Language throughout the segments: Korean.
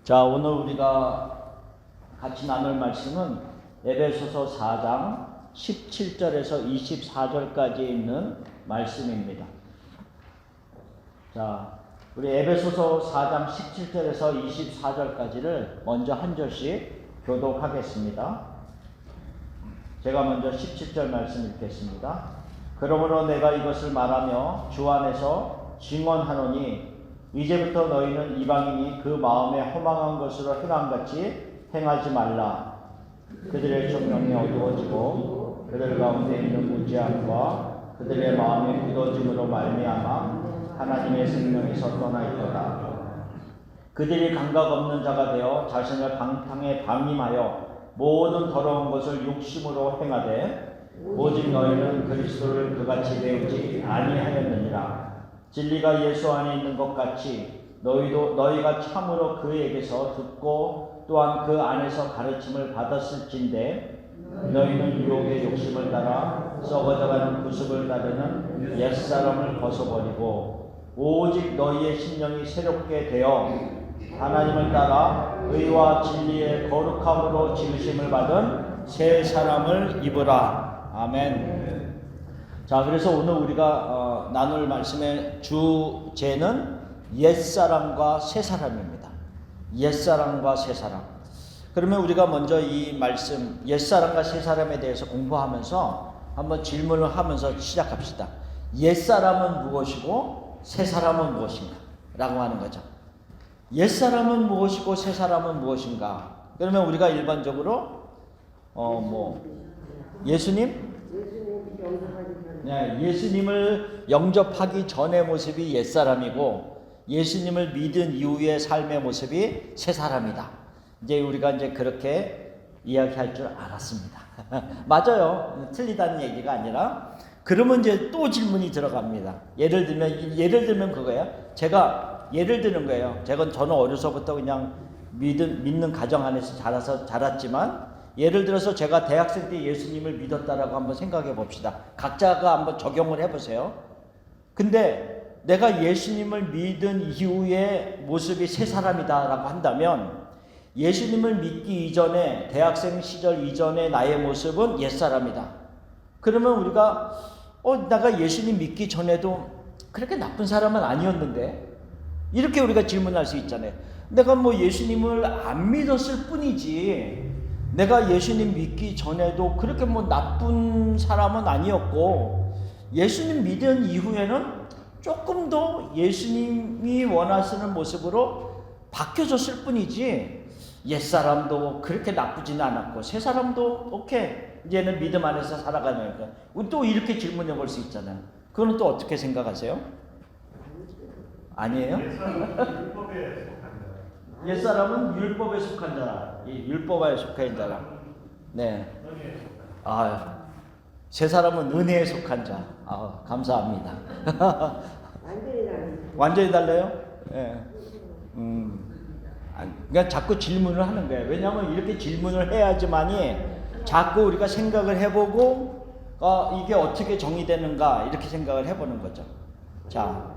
자, 오늘 우리가 같이 나눌 말씀은 에베소서 4장 17절에서 24절까지 있는 말씀입니다. 자, 우리 에베소서 4장 17절에서 24절까지를 먼저 한 절씩 교독하겠습니다. 제가 먼저 17절 말씀 읽겠습니다. 그러므로 내가 이것을 말하며 주 안에서 증언하노니 이제부터 너희는 이방인이 그 마음에 허망한 것으로 행함같이 행하지 말라. 그들의 총명이 어두워지고 그들 가운데 있는 무지함과 그들의 마음의 굳어짐으로 말미암아 하나님의 생명에서 떠나 있도다. 그들이 감각 없는 자가 되어 자신을 방탕에 방임하여 모든 더러운 것을 욕심으로 행하되 오직 너희는 그리스도를 그같이 배우지 아니하였느니라. 진리가 예수 안에 있는 것 같이 너희가 참으로 그에게서 듣고 또한 그 안에서 가르침을 받았을진데 너희는 유혹의 욕심을 따라 썩어져가는 구습을 따르는 옛사람을 벗어버리고 오직 너희의 심령이 새롭게 되어 하나님을 따라 의와 진리의 거룩함으로 지으심을 받은 새 사람을 입으라. 아멘. 자, 그래서 오늘 우리가 나눌 말씀의 주제는 옛사람과 새사람입니다. 옛사람과 새사람. 그러면 우리가 먼저 이 말씀 옛사람과 새사람에 대해서 공부하면서 한번 질문을 하면서 시작합시다. 옛사람은 무엇이고 새사람은 무엇인가? 라고 하는 거죠. 옛사람은 무엇이고 새사람은 무엇인가? 그러면 우리가 일반적으로 예수님을 영접하기 전의 모습이 옛사람이고 예수님을 믿은 이후의 삶의 모습이 새사람이다. 이제 우리가 그렇게 이야기할 줄 알았습니다. 맞아요. 틀리다는 얘기가 아니라 그러면 이제 또 질문이 들어갑니다. 예를 들면 그거예요. 제가 예를 드는 거예요. 저는 어려서부터 그냥 믿는 가정 안에서 자랐지만 예를 들어서 제가 대학생 때 예수님을 믿었다라고 한번 생각해 봅시다. 각자가 한번 적용을 해보세요. 근데 내가 예수님을 믿은 이후의 모습이 새 사람이다라고 한다면 예수님을 믿기 이전에 대학생 시절 이전의 나의 모습은 옛사람이다. 그러면 우리가 내가 예수님 믿기 전에도 그렇게 나쁜 사람은 아니었는데 이렇게 우리가 질문할 수 있잖아요. 내가 예수님을 안 믿었을 뿐이지 내가 예수님 믿기 전에도 그렇게 나쁜 사람은 아니었고 예수님 믿은 이후에는 조금 더 예수님이 원하시는 모습으로 바뀌어졌을 뿐이지 옛사람도 그렇게 나쁘지는 않았고 새사람도 오케이 이제는 믿음 안에서 살아가니까 또 이렇게 질문해 볼 수 있잖아요. 그건 또 어떻게 생각하세요? 아니에요? 옛사람은 율법에 속한 자라. 율법에 속한 자라. 네. 새사람은 은혜에 속한 자. 감사합니다. 완전히 달라요? 네. 그러니까 자꾸 질문을 하는 거예요. 왜냐하면 이렇게 질문을 해야지만이 자꾸 우리가 생각을 해보고 이게 어떻게 정의되는가 이렇게 생각을 해보는 거죠. 자,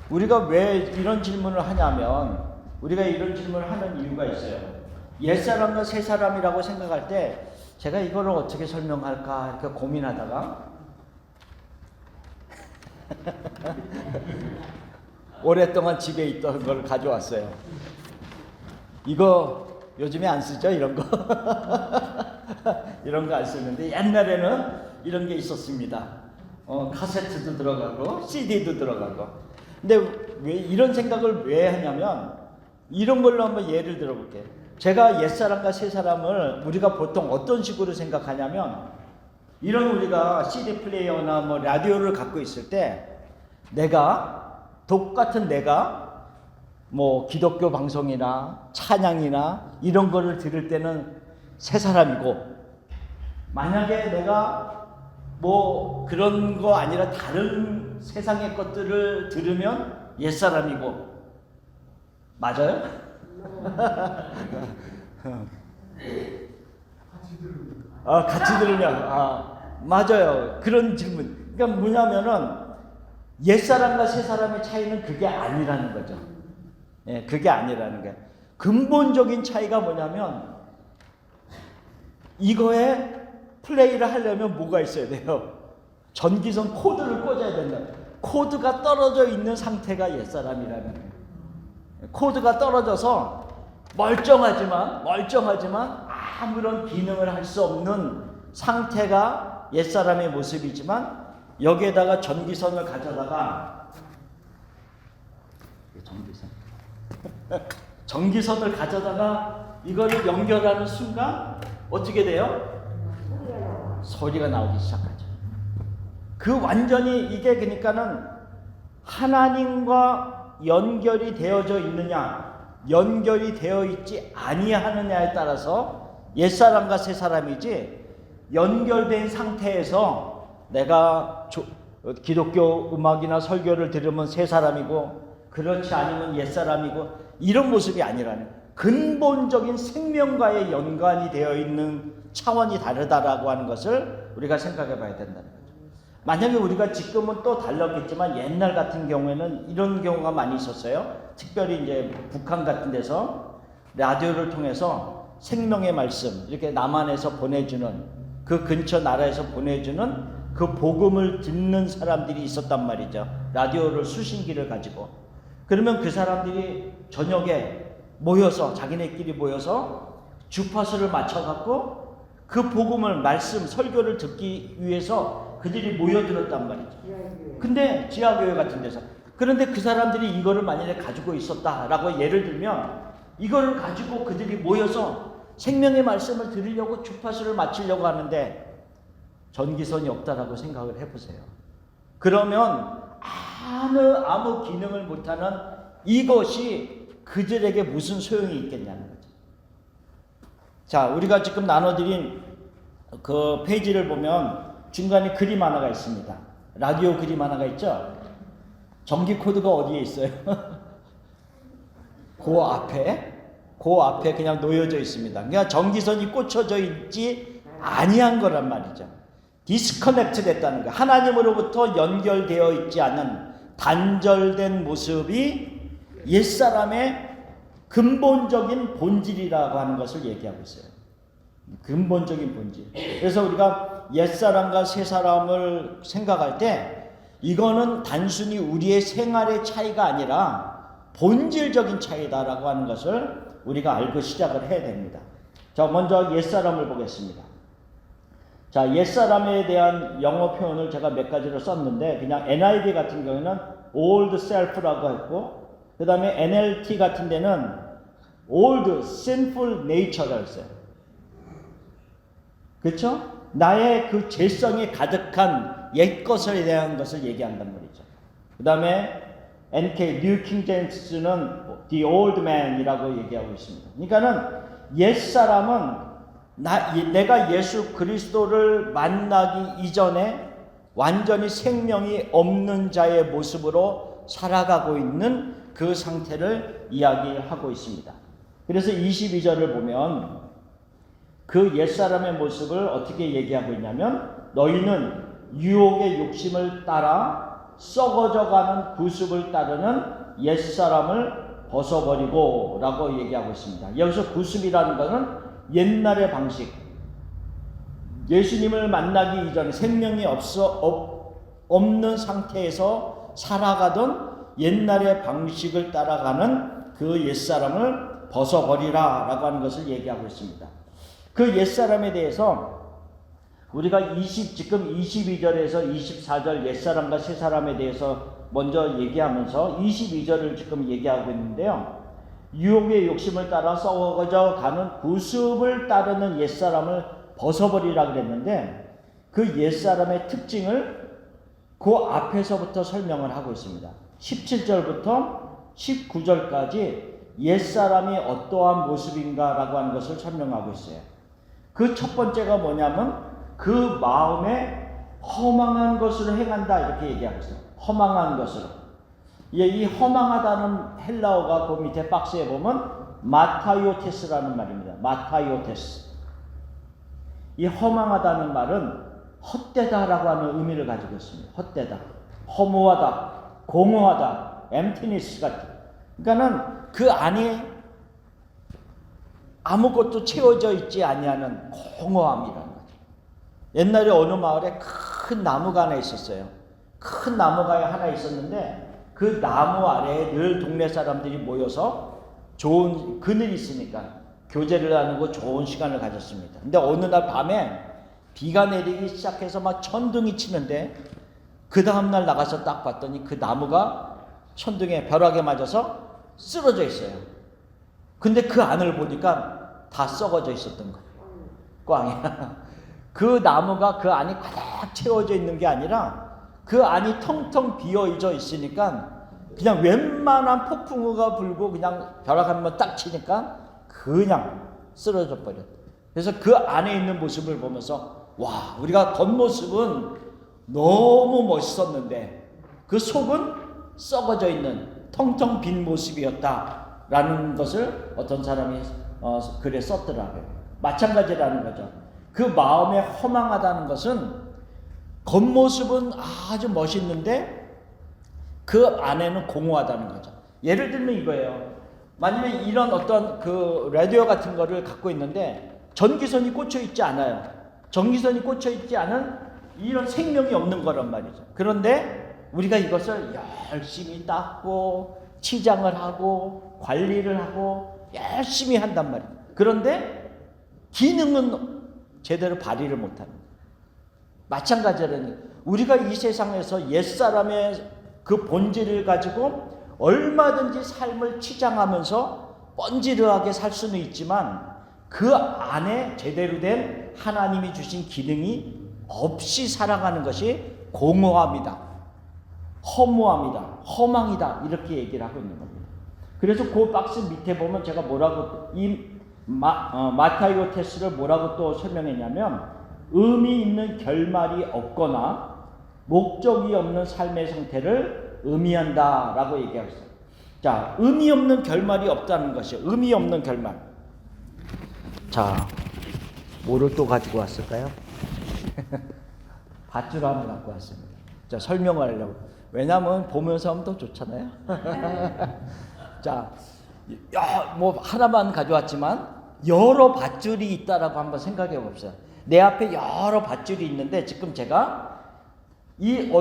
우리가 왜 이런 질문을 하냐면 우리가 이런 질문을 하는 이유가 있어요. 옛사람과 새사람이라고 생각할 때 제가 이거를 어떻게 설명할까 이렇게 고민하다가 오랫동안 집에 있던 걸 가져왔어요. 이거 요즘에 안 쓰죠? 이런 거. 이런 거 안 쓰는데 옛날에는 이런 게 있었습니다. 카세트도 들어가고 CD도 들어가고. 근데 왜 이런 생각을 왜 하냐면 이런 걸로 한번 예를 들어볼게요. 제가 옛사람과 새사람을 우리가 보통 어떤 식으로 생각하냐면 이런 우리가 CD 플레이어나 라디오를 갖고 있을 때 똑같은 내가 기독교 방송이나 찬양이나 이런 거를 들을 때는 새사람이고 만약에 내가 그런 거 아니라 다른 세상의 것들을 들으면 옛사람이고 맞아요? 같이 들으면 맞아요. 그런 질문. 그러니까 뭐냐면은 옛사람과 새사람의 차이는 그게 아니라는 거죠. 그게 아니라는 거예요. 근본적인 차이가 뭐냐면 이거에 플레이를 하려면 뭐가 있어야 돼요? 전기선 코드를 꽂아야 된다. 코드가 떨어져 있는 상태가 옛사람이라는 거예요. 코드가 떨어져서 멀쩡하지만 아무런 기능을 할 수 없는 상태가 옛사람의 모습이지만 여기에다가 전기선을 가져다가 전기선을 가져다가 이거를 연결하는 순간 어떻게 돼요? 소리가 나오기 시작하죠. 그 완전히 이게 그러니까는 하나님과 연결이 되어져 있느냐, 연결이 되어 있지 아니하느냐에 따라서 옛사람과 새사람이지, 연결된 상태에서 내가 기독교 음악이나 설교를 들으면 새사람이고 그렇지 않으면 옛사람이고 이런 모습이 아니라는, 근본적인 생명과의 연관이 되어 있는 차원이 다르다라고 하는 것을 우리가 생각해 봐야 된다는 거죠. 만약에 우리가 지금은 또 달랐겠지만 옛날 같은 경우에는 이런 경우가 많이 있었어요. 특별히 이제 북한 같은 데서 라디오를 통해서 생명의 말씀 이렇게 남한에서 보내주는, 그 근처 나라에서 보내주는 그 복음을 듣는 사람들이 있었단 말이죠. 라디오를 수신기를 가지고. 그러면 그 사람들이 저녁에 모여서, 자기네끼리 모여서 주파수를 맞춰갖고 그 복음을, 말씀, 설교를 듣기 위해서 그들이 모여들었단 말이죠. 근데 지하교회 같은 데서. 그런데 그 사람들이 이거를 만약에 가지고 있었다라고 예를 들면, 이거를 가지고 그들이 모여서 생명의 말씀을 들으려고 주파수를 맞추려고 하는데 전기선이 없다라고 생각을 해보세요. 그러면 아무 기능을 못하는 이것이 그들에게 무슨 소용이 있겠냐는 거죠. 자, 우리가 지금 나눠드린 그 페이지를 보면 중간에 그림 하나가 있습니다. 라디오 그림 하나가 있죠. 전기 코드가 어디에 있어요? 그 앞에 그냥 놓여져 있습니다. 그러니까 전기선이 꽂혀져 있지 아니한 거란 말이죠. 디스커넥트 됐다는 거. 하나님으로부터 연결되어 있지 않은 단절된 모습이 옛사람의 근본적인 본질이라고 하는 것을 얘기하고 있어요. 근본적인 본질. 그래서 우리가 옛사람과 새사람을 생각할 때 이거는 단순히 우리의 생활의 차이가 아니라 본질적인 차이다라고 하는 것을 우리가 알고 시작을 해야 됩니다. 자, 먼저 옛사람을 보겠습니다. 자, 옛사람에 대한 영어 표현을 제가 몇 가지로 썼는데, 그냥 NIV 같은 경우에는 old self라고 했고, 그 다음에 NLT 같은 데는 old sinful nature라고 했어요. 그렇죠? 나의 그 죄성이 가득한 옛 것에 대한 것을 얘기한단 말이죠. 그 다음에 NK, New King James는 the old man이라고 얘기하고 있습니다. 그러니까는 옛사람은 내가 예수 그리스도를 만나기 이전에 완전히 생명이 없는 자의 모습으로 살아가고 있는 그 상태를 이야기하고 있습니다. 그래서 22절을 보면 그 옛사람의 모습을 어떻게 얘기하고 있냐면, 너희는 유혹의 욕심을 따라 썩어져가는 구습을 따르는 옛사람을 벗어버리고 라고 얘기하고 있습니다. 여기서 구습이라는 것은 옛날의 방식, 예수님을 만나기 이전에 생명이 없는 상태에서 살아가던 옛날의 방식을 따라가는 그 옛사람을 벗어버리라 라고 하는 것을 얘기하고 있습니다. 그 옛사람에 대해서 우리가 지금 22절에서 24절 옛사람과 새사람에 대해서 먼저 얘기하면서 22절을 지금 얘기하고 있는데요. 유혹의 욕심을 따라 썩어져 가는 구습을 따르는 옛사람을 벗어버리라 그랬는데, 그 옛사람의 특징을 그 앞에서부터 설명을 하고 있습니다. 17절부터 19절까지 옛사람이 어떠한 모습인가라고 하는 것을 설명하고 있어요. 그 첫 번째가 뭐냐면 그 마음에 허망한 것으로 행한다 이렇게 얘기하고 있어요. 허망한 것으로. 이 허망하다는 헬라어가 그 밑에 박스에 보면 마타이오테스라는 말입니다. 마타이오테스. 이 허망하다는 말은 헛되다라고 하는 의미를 가지고 있습니다. 헛되다, 허무하다, 공허하다, emptiness 같은. 그러니까는 그 안에 아무것도 채워져 있지 아니하는 공허함이라는 거죠. 옛날에 어느 마을에 큰 나무가 하나 있었어요. 큰 나무가 하나 있었는데 그 나무 아래에 늘 동네 사람들이 모여서 좋은 그늘이 있으니까 교제를 나누고 좋은 시간을 가졌습니다. 근데 어느 날 밤에 비가 내리기 시작해서 막 천둥이 치는데 그 다음날 나가서 딱 봤더니 그 나무가 천둥에 벼락에 맞아서 쓰러져 있어요. 근데 그 안을 보니까 다 썩어져 있었던 거예요. 꽝이야. 그 나무가 그 안이 가득 채워져 있는 게 아니라 그 안이 텅텅 비어져 있으니까 그냥 웬만한 폭풍우가 불고 그냥 벼락 한 번 딱 치니까 그냥 쓰러져 버렸다. 그래서 그 안에 있는 모습을 보면서 와, 우리가 겉모습은 너무 멋있었는데 그 속은 썩어져 있는 텅텅 빈 모습이었다라는 것을 어떤 사람이 글에 썼더라고요. 마찬가지라는 거죠. 그 마음에 허망하다는 것은 겉모습은 아주 멋있는데 그 안에는 공허하다는 거죠. 예를 들면 이거예요. 만약에 이런 어떤 그 라디오 같은 거를 갖고 있는데 전기선이 꽂혀 있지 않아요. 전기선이 꽂혀 있지 않은 이런 생명이 없는 거란 말이죠. 그런데 우리가 이것을 열심히 닦고 치장을 하고 관리를 하고 열심히 한단 말이에요. 그런데 기능은 제대로 발휘를 못합니다. 마찬가지로 우리가 이 세상에서 옛사람의 그 본질을 가지고 얼마든지 삶을 치장하면서 번지르하게 살 수는 있지만 그 안에 제대로 된 하나님이 주신 기능이 없이 살아가는 것이 공허함이다, 허무함이다, 허망이다 이렇게 얘기를 하고 있는 겁니다. 그래서 그 박스 밑에 보면 제가 뭐라고 마타이오 테스를 뭐라고 또 설명했냐면 의미 있는 결말이 없거나 목적이 없는 삶의 상태를 의미한다라고 얘기하고 있어요. 자, 의미 없는 결말이 없다는 것이요. 의미 없는 결말. 자, 뭐를 또 가지고 왔을까요? 밧줄 하나 갖고 왔습니다. 자, 설명을 하려고. 왜냐하면 보면서 하면 더 좋잖아요. 자, 뭐 하나만 가져왔지만 여러 밧줄이 있다라고 한번 생각해 봅시다. 내 앞에 여러 밧줄이 있는데 지금 제가 이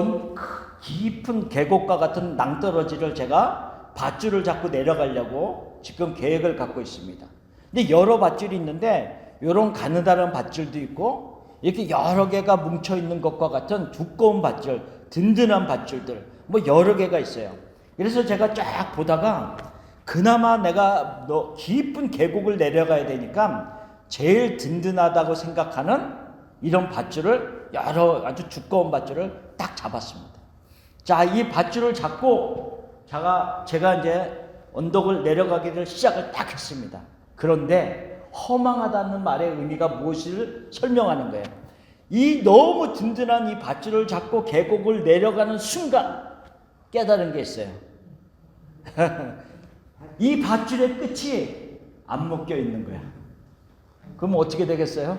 깊은 계곡과 같은 낭떠러지를 제가 밧줄을 잡고 내려가려고 지금 계획을 갖고 있습니다. 근데 여러 밧줄이 있는데 이런 가느다란 밧줄도 있고 이렇게 여러 개가 뭉쳐 있는 것과 같은 두꺼운 밧줄, 든든한 밧줄들 뭐 여러 개가 있어요. 그래서 제가 쫙 보다가 그나마 내가 깊은 계곡을 내려가야 되니까 제일 든든하다고 생각하는 이런 밧줄을 여러 아주 두꺼운 밧줄을 딱 잡았습니다. 자, 이 밧줄을 잡고 제가 이제 언덕을 내려가기를 시작을 딱 했습니다. 그런데 허망하다는 말의 의미가 무엇을 설명하는 거예요. 이 너무 든든한 이 밧줄을 잡고 계곡을 내려가는 순간 깨달은 게 있어요. 이 밧줄의 끝이 안 묶여 있는 거야. 그럼 어떻게 되겠어요?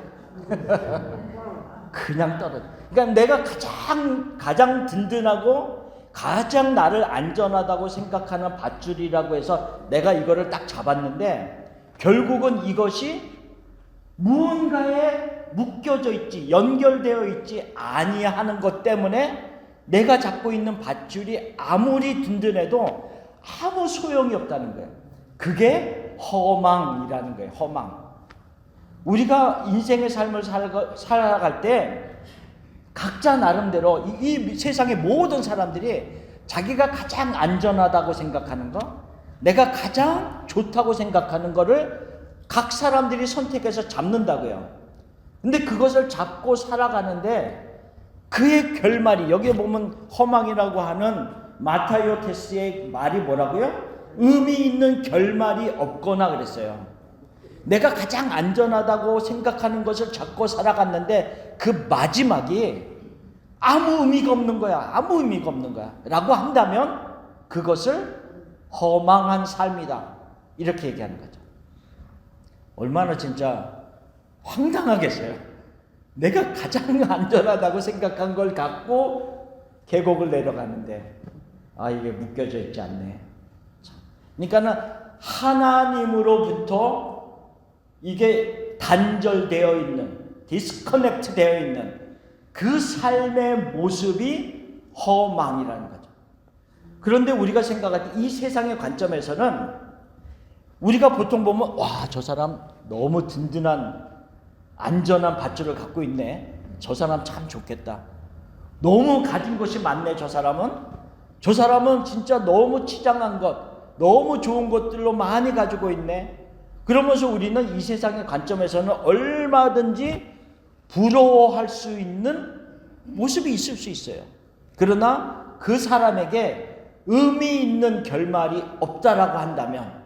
그냥 떨어져. 그러니까 내가 가장 든든하고 가장 나를 안전하다고 생각하는 밧줄이라고 해서 내가 이거를 딱 잡았는데 결국은 이것이 무언가에 묶여져 있지, 연결되어 있지 아니하는 것 때문에 내가 잡고 있는 밧줄이 아무리 든든해도 아무 소용이 없다는 거예요. 그게 허망이라는 거예요. 허망. 우리가 인생의 삶을 살아갈 때 각자 나름대로 이 세상의 모든 사람들이 자기가 가장 안전하다고 생각하는 거, 내가 가장 좋다고 생각하는 거를 각 사람들이 선택해서 잡는다고요. 근데 그것을 잡고 살아가는데 그의 결말이, 여기에 보면 허망이라고 하는 마타이오 테스의 말이 뭐라고요? 의미 있는 결말이 없거나 그랬어요. 내가 가장 안전하다고 생각하는 것을 잡고 살아갔는데 그 마지막이 아무 의미가 없는 거야. 아무 의미가 없는 거야. 라고 한다면 그것을 허망한 삶이다. 이렇게 얘기하는 거죠. 얼마나 진짜 황당하겠어요. 내가 가장 안전하다고 생각한 걸 갖고 계곡을 내려가는데 이게 묶여져 있지 않네. 그러니까는 하나님으로부터 이게 단절되어 있는, 디스커넥트 되어 있는 그 삶의 모습이 허망이라는 거죠. 그런데 우리가 생각할 때 이 세상의 관점에서는 우리가 보통 보면 와, 저 사람 너무 든든한 안전한 밧줄을 갖고 있네. 저 사람 참 좋겠다. 너무 가진 것이 많네. 저 사람은 진짜 너무 치장한 것, 너무 좋은 것들로 많이 가지고 있네. 그러면서 우리는 이 세상의 관점에서는 얼마든지 부러워할 수 있는 모습이 있을 수 있어요. 그러나 그 사람에게 의미 있는 결말이 없다라고 한다면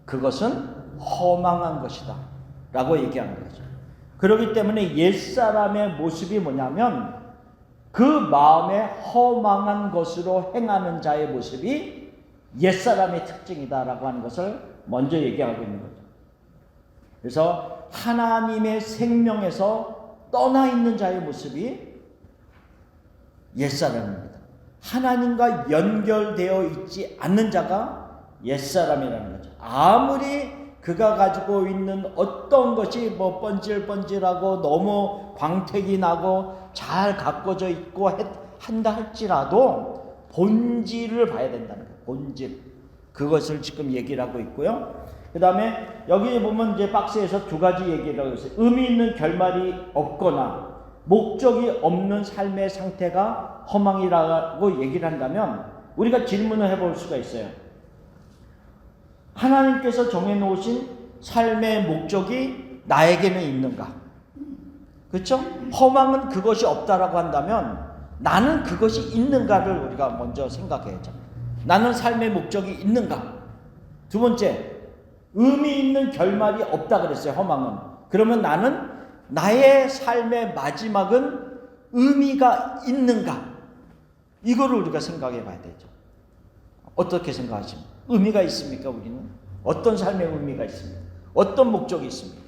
그것은 허망한 것이다 라고 얘기하는 거죠. 그렇기 때문에 옛사람의 모습이 뭐냐면 그 마음에 허망한 것으로 행하는 자의 모습이 옛사람의 특징이다라고 하는 것을 먼저 얘기하고 있는 거죠. 그래서 하나님의 생명에서 떠나 있는 자의 모습이 옛사람입니다. 하나님과 연결되어 있지 않는 자가 옛사람이라는 거죠. 아무리 그가 가지고 있는 어떤 것이 뭐 번질번질하고 너무 광택이 나고 잘 가꿔져 있고 한다 할지라도 본질을 봐야 된다는 거예요. 본질. 그것을 지금 얘기를 하고 있고요. 그 다음에 여기 보면 이제 박스에서 두 가지 얘기를 하고 있어요. 의미 있는 결말이 없거나 목적이 없는 삶의 상태가 허망이라고 얘기를 한다면 우리가 질문을 해볼 수가 있어요. 하나님께서 정해놓으신 삶의 목적이 나에게는 있는가? 그렇죠? 허망은 그것이 없다라고 한다면 나는 그것이 있는가를 우리가 먼저 생각해야죠. 나는 삶의 목적이 있는가? 두 번째, 의미 있는 결말이 없다 그랬어요. 허망은. 그러면 나는 나의 삶의 마지막은 의미가 있는가? 이거를 우리가 생각해 봐야 되죠. 어떻게 생각하십니까? 의미가 있습니까? 우리는 어떤 삶의 의미가 있습니까? 어떤 목적이 있습니까?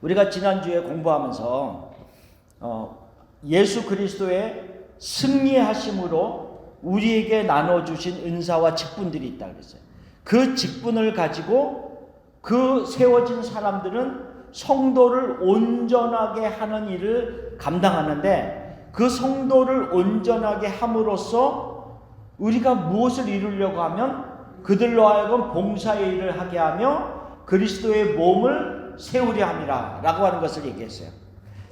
우리가 지난주에 공부하면서 예수 그리스도의 승리하심으로 우리에게 나눠주신 은사와 직분들이 있다 그랬어요. 그 직분을 가지고 그 세워진 사람들은 성도를 온전하게 하는 일을 감당하는데 그 성도를 온전하게 함으로써 우리가 무엇을 이루려고 하면 그들로 하여금 봉사의 일을 하게 하며 그리스도의 몸을 세우려 함이라 라고 하는 것을 얘기했어요.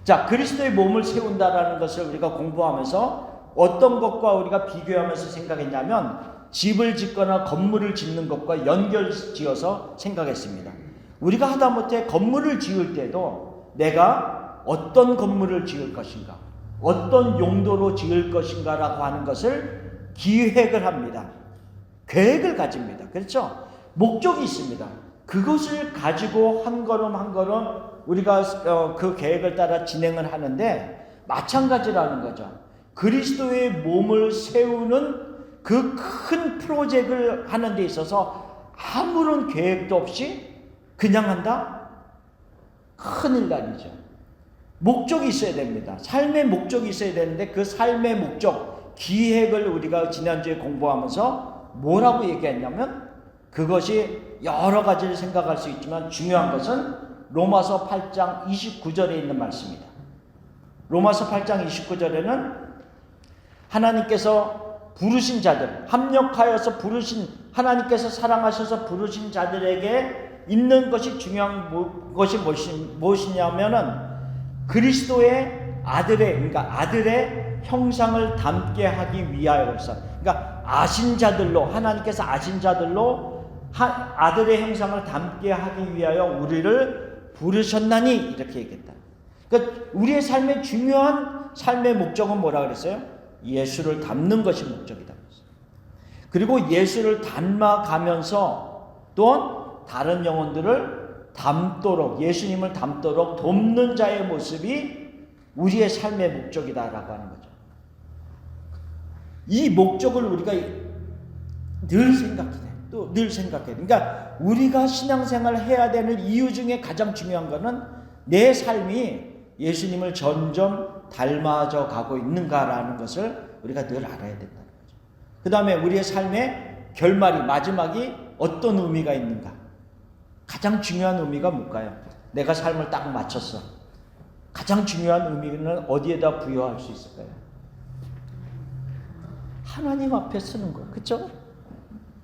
자, 그리스도의 몸을 세운다라는 것을 우리가 공부하면서 어떤 것과 우리가 비교하면서 생각했냐면 집을 짓거나 건물을 짓는 것과 연결지어서 생각했습니다. 우리가 하다못해 건물을 지을 때도 내가 어떤 건물을 지을 것인가, 어떤 용도로 지을 것인가 라고 하는 것을 기획을 합니다. 계획을 가집니다. 그렇죠? 목적이 있습니다. 그것을 가지고 한 걸음 한 걸음 우리가 그 계획을 따라 진행을 하는데 마찬가지라는 거죠. 그리스도의 몸을 세우는 그 큰 프로젝트를 하는 데 있어서 아무런 계획도 없이 그냥 한다? 큰일 날이죠. 목적이 있어야 됩니다. 삶의 목적이 있어야 되는데 그 삶의 목적, 기획을 우리가 지난주에 공부하면서 뭐라고 얘기했냐면 그것이 여러 가지를 생각할 수 있지만 중요한 것은 로마서 8장 29절에 있는 말씀입니다. 로마서 8장 29절에는 하나님께서 부르신 자들, 합력하여서 부르신, 하나님께서 사랑하셔서 부르신 자들에게 있는 것이 중요한 것이 무엇이냐면은 그리스도의 아들의 형상을 담게 하기 위하여서, 그러니까 아신 자들로, 하나님께서 아신 자들로 아들의 형상을 담게 하기 위하여 우리를 부르셨나니 이렇게 얘기했다. 그러니까 우리의 삶의 중요한 삶의 목적은 뭐라 그랬어요? 예수를 닮는 것이 목적이다. 그리고 예수를 닮아가면서 또 다른 영혼들을 닮도록, 예수님을 닮도록 돕는 자의 모습이 우리의 삶의 목적이다라고 하는 거죠. 이 목적을 우리가 늘 생각해야 돼. 또 늘 생각해야 돼. 그러니까 우리가 신앙생활을 해야 되는 이유 중에 가장 중요한 거는 내 삶이 예수님을 점점 닮아져 가고 있는가라는 것을 우리가 늘 알아야 된다는 거죠. 그 다음에 우리의 삶의 결말이, 마지막이 어떤 의미가 있는가. 가장 중요한 의미가 뭘까요? 내가 삶을 딱 맞췄어. 가장 중요한 의미는 어디에다 부여할 수 있을까요? 하나님 앞에 쓰는 거, 그렇죠?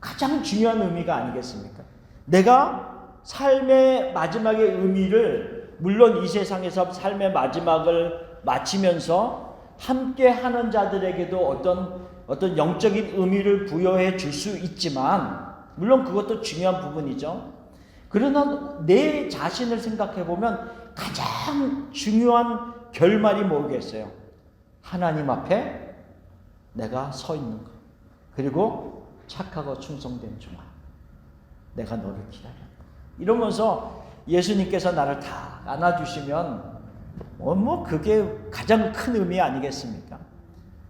가장 중요한 의미가 아니겠습니까? 내가 삶의 마지막의 의미를, 물론 이 세상에서 삶의 마지막을 마치면서 함께 하는 자들에게도 어떤 영적인 의미를 부여해 줄 수 있지만, 물론 그것도 중요한 부분이죠. 그러나 내 자신을 생각해 보면 가장 중요한 결말이 뭐겠어요? 하나님 앞에 내가 서 있는 것, 그리고 착하고 충성된 종아, 내가 너를 기다렸다. 이러면서 예수님께서 나를 다 안아주시면 그게 가장 큰 의미 아니겠습니까?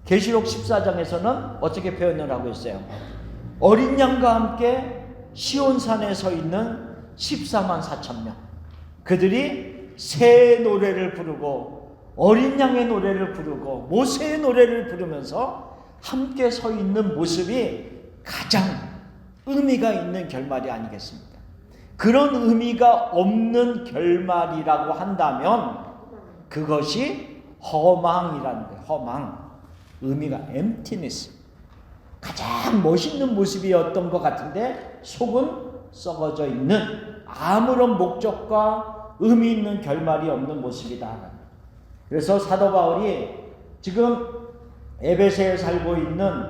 계시록 14장에서는 어떻게 표현을 하고 있어요? 어린 양과 함께 시온산에 서 있는 14만 4천 명, 그들이 새 노래를 부르고 어린 양의 노래를 부르고 모세의 노래를 부르면서 함께 서 있는 모습이 가장 의미가 있는 결말이 아니겠습니까? 그런 의미가 없는 결말이라고 한다면 그것이 허망이라는 거예요. 허망. 의미가 emptiness. 가장 멋있는 모습이었던 것 같은데 속은 썩어져 있는, 아무런 목적과 의미 있는 결말이 없는 모습이다. 그래서 사도 바울이 지금 에베소에 살고 있는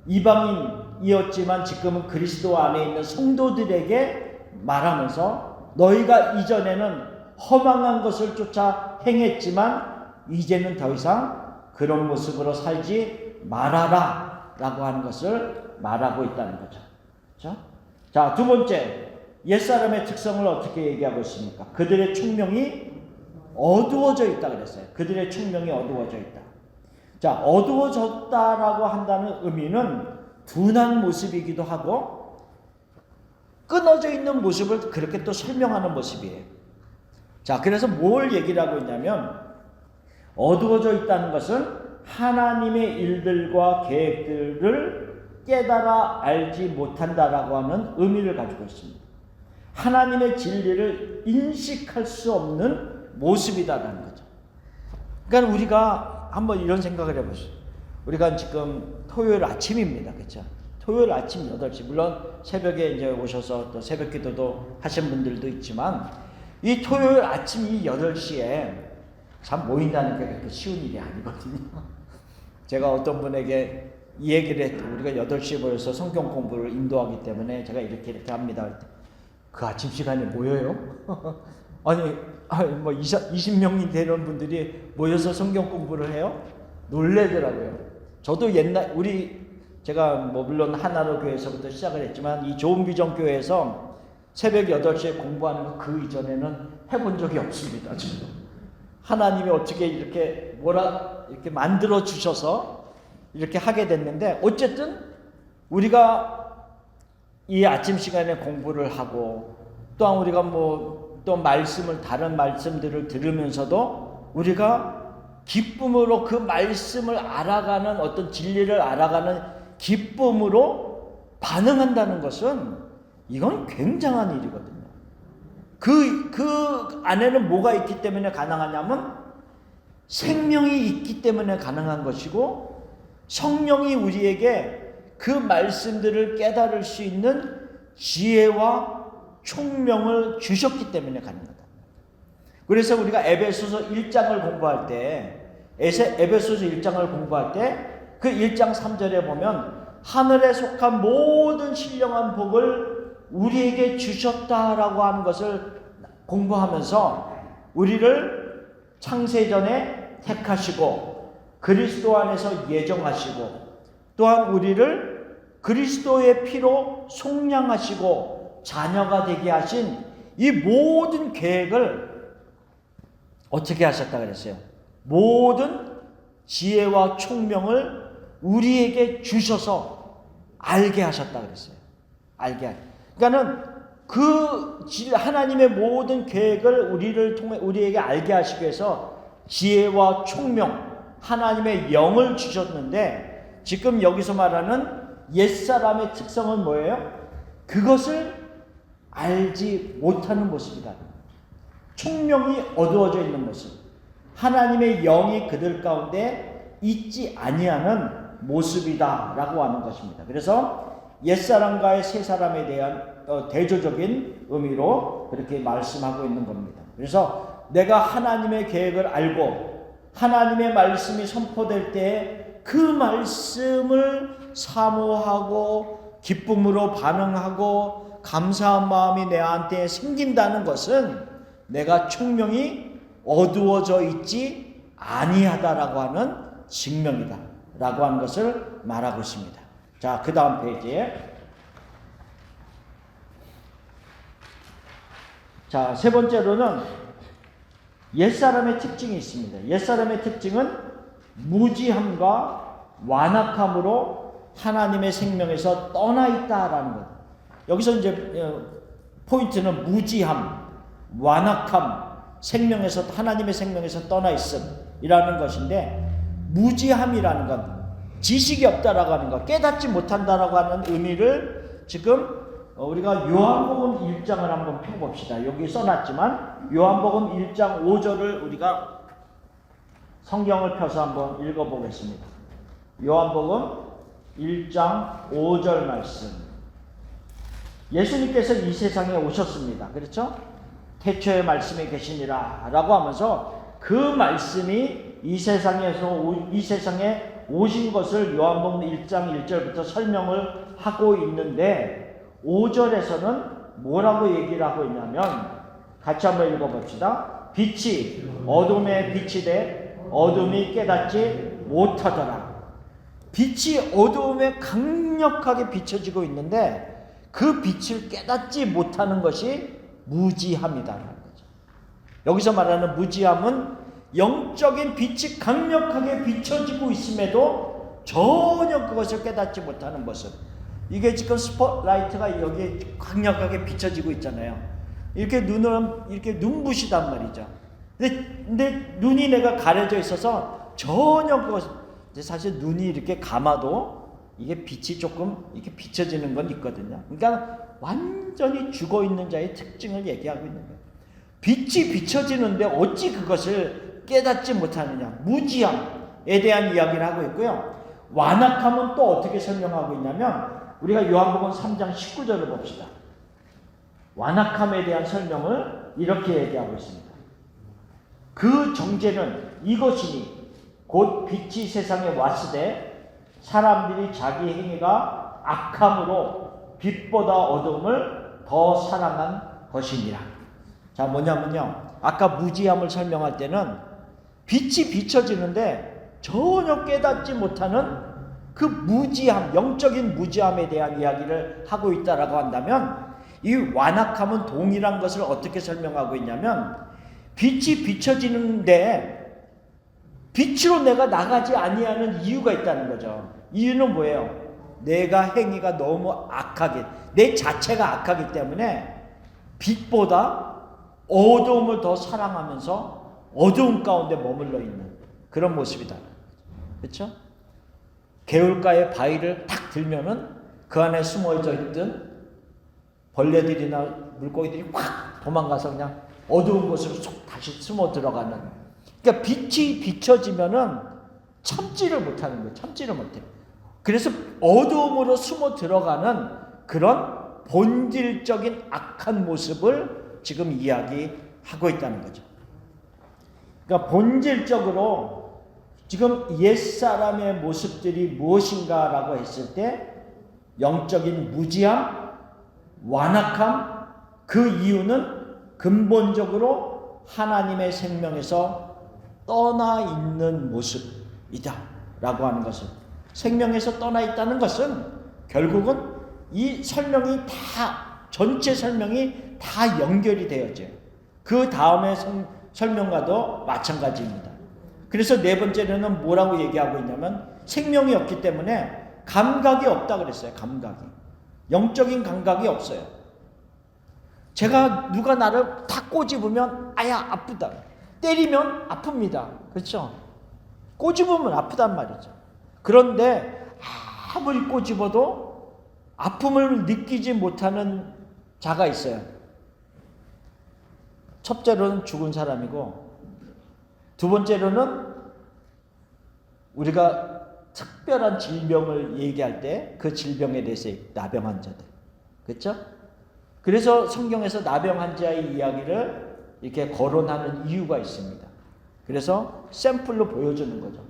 이방인이었지만 지금은 그리스도 안에 있는 성도들에게 말하면서, 너희가 이전에는 허망한 것을 쫓아 행했지만 이제는 더 이상 그런 모습으로 살지 말아라 라고 하는 것을 말하고 있다는 거죠. 그렇죠? 자, 두 번째, 옛사람의 특성을 어떻게 얘기하고 있습니까? 그들의 총명이 어두워져 있다 그랬어요. 그들의 총명이 어두워져 있다. 자, 어두워졌다라고 한다는 의미는 둔한 모습이기도 하고 끊어져 있는 모습을 그렇게 또 설명하는 모습이에요. 자, 그래서 뭘 얘기를 하고 있냐면, 어두워져 있다는 것은 하나님의 일들과 계획들을 깨달아 알지 못한다라고 하는 의미를 가지고 있습니다. 하나님의 진리를 인식할 수 없는 모습이다라는 거죠. 그러니까 우리가 한번 이런 생각을 해보시죠. 우리가 지금 토요일 아침입니다. 그렇죠? 토요일 아침 8시, 물론 새벽에 이제 오셔서 또 새벽 기도도 하신 분들도 있지만, 이 토요일 아침 이 8시에 참 모인다는 게 그렇게 쉬운 일이 아니거든요. 제가 어떤 분에게 이 얘기를 했죠. 우리가 8시에 모여서 성경 공부를 인도하기 때문에 제가 이렇게 합니다. 그 아침 시간에 모여요? 아니, 20명이 되는 분들이 모여서 성경 공부를 해요? 놀래더라고요. 저도 제가 물론 하나로 교회에서부터 시작을 했지만, 이 좋은 비전 교회에서 새벽 8시에 공부하는 거 그 이전에는 해본 적이 없습니다. 저도. 하나님이 어떻게 이렇게 이렇게 만들어 주셔서 이렇게 하게 됐는데, 어쨌든 우리가 이 아침 시간에 공부를 하고, 또한 우리가 또 다른 말씀들을 들으면서도 우리가 기쁨으로 그 말씀을 알아가는, 어떤 진리를 알아가는 기쁨으로 반응한다는 것은 이건 굉장한 일이거든요. 그 안에는 뭐가 있기 때문에 가능하냐면 생명이 있기 때문에 가능한 것이고, 성령이 우리에게 그 말씀들을 깨달을 수 있는 지혜와 총명을 주셨기 때문에 가능하다. 그래서 우리가 에베소서 1장을 공부할 때, 에베소서 1장을 공부할 때 그 1장 3절에 보면 하늘에 속한 모든 신령한 복을 우리에게 주셨다라고 하는 것을 공부하면서, 우리를 창세전에 택하시고 그리스도 안에서 예정하시고, 또한 우리를 그리스도의 피로 속량하시고 자녀가 되게 하신 이 모든 계획을 어떻게 하셨다 그랬어요? 모든 지혜와 총명을 우리에게 주셔서 알게 하셨다 그랬어요. 그러니까는 하나님의 모든 계획을 우리에게 알게 하시기 위해서 지혜와 총명, 하나님의 영을 주셨는데, 지금 여기서 말하는 옛사람의 특성은 뭐예요? 그것을 알지 못하는 모습이다. 총명이 어두워져 있는 모습. 하나님의 영이 그들 가운데 있지 아니하는 모습이다라고 하는 것입니다. 그래서 옛사람과의 새사람에 대한 대조적인 의미로 그렇게 말씀하고 있는 겁니다. 그래서 내가 하나님의 계획을 알고 하나님의 말씀이 선포될 때 그 말씀을 사모하고 기쁨으로 반응하고 감사한 마음이 내한테 생긴다는 것은 내가 총명이 어두워져 있지 아니하다라고 하는 증명이다 라고 하는 것을 말하고 있습니다. 자, 그 다음 페이지에 자, 세 번째로는 옛사람의 특징이 있습니다. 옛사람의 특징은 무지함과 완악함으로 하나님의 생명에서 떠나 있다라는 것. 여기서 이제 포인트는 무지함, 완악함, 생명에서 하나님의 생명에서 떠나 있음이라는 것인데, 무지함이라는 건 지식이 없다라고 하는 것, 깨닫지 못한다라고 하는 의미를 지금 우리가 요한복음 1장을 한번 펴봅시다. 여기 써놨지만 요한복음 1장 5절을 우리가 성경을 펴서 한번 읽어보겠습니다. 요한복음 1장 5절 말씀. 예수님께서 이 세상에 오셨습니다. 그렇죠? 태초에 말씀이 계시니라 라고 하면서 그 말씀이 이 세상에 오신 것을 요한복음 1장 1절부터 설명을 하고 있는데, 5절에서는 뭐라고 얘기를 하고 있냐면, 같이 한번 읽어봅시다. 빛이 어둠에 빛이 돼 어둠이 깨닫지 못하더라. 빛이 어두움에 강력하게 비춰지고 있는데 그 빛을 깨닫지 못하는 것이 무지함이다라는 거죠. 여기서 말하는 무지함은 영적인 빛이 강력하게 비춰지고 있음에도 전혀 그것을 깨닫지 못하는 모습. 이게 지금 스포트라이트가 여기 강력하게 비춰지고 있잖아요. 이렇게 이렇게 눈부시단 말이죠. 근데 눈이 내가 가려져 있어서 전혀 사실 눈이 이렇게 감아도 이게 빛이 조금 이렇게 비춰지는 건 있거든요. 그러니까 완전히 죽어 있는 자의 특징을 얘기하고 있는 거예요. 빛이 비춰지는데 어찌 그것을 깨닫지 못하느냐. 무지함에 대한 이야기를 하고 있고요. 완악함은 또 어떻게 설명하고 있냐면, 우리가 요한복음 3장 19절을 봅시다. 완악함에 대한 설명을 이렇게 얘기하고 있습니다. 그 정죄는 이것이니 곧 빛이 세상에 왔으되 사람들이 자기 행위가 악함으로 빛보다 어둠을 더 사랑한 것이니라. 자, 뭐냐면요, 아까 무지함을 설명할 때는 빛이 비춰지는데 전혀 깨닫지 못하는 그 무지함, 영적인 무지함에 대한 이야기를 하고 있다라고 한다면, 이 완악함은 동일한 것을 어떻게 설명하고 있냐면, 빛이 비춰지는데 빛으로 내가 나가지 아니하는 이유가 있다는 거죠. 이유는 뭐예요? 내가 행위가 너무 악하게, 내 자체가 악하기 때문에 빛보다 어두움을 더 사랑하면서 어두움 가운데 머물러 있는 그런 모습이다. 그렇죠? 개울가에 바위를 탁 들면은 그 안에 숨어져 있던 벌레들이나 물고기들이 확 도망가서 그냥 어두운 곳으로 쏙 다시 숨어 들어가는. 그러니까 빛이 비춰지면은 참지를 못하는 거예요. 참지를 못해요. 그래서 어두움으로 숨어 들어가는 그런 본질적인 악한 모습을 지금 이야기하고 있다는 거죠. 그러니까 본질적으로 지금 옛사람의 모습들이 무엇인가라고 했을 때, 영적인 무지함, 완악함, 그 이유는 근본적으로 하나님의 생명에서 떠나 있는 모습이다 라고 하는 것을, 생명에서 떠나 있다는 것은 결국은 이 설명이 다, 전체 설명이 다 연결이 되어져요. 그 다음에 설명과도 마찬가지입니다. 그래서 네 번째로는 뭐라고 얘기하고 있냐면, 생명이 없기 때문에 감각이 없다 그랬어요. 감각이, 영적인 감각이 없어요. 제가 누가 나를 탁 꼬집으면 아야 아프다, 때리면 아픕니다. 그렇죠? 꼬집으면 아프단 말이죠. 그런데 아무리 꼬집어도 아픔을 느끼지 못하는 자가 있어요. 첫째로는 죽은 사람이고, 두 번째로는 우리가 특별한 질병을 얘기할 때 그 질병에 대해서 나병 환자들. 그렇죠? 그래서 성경에서 나병 환자의 이야기를 이렇게 거론하는 이유가 있습니다. 그래서 샘플로 보여주는 거죠.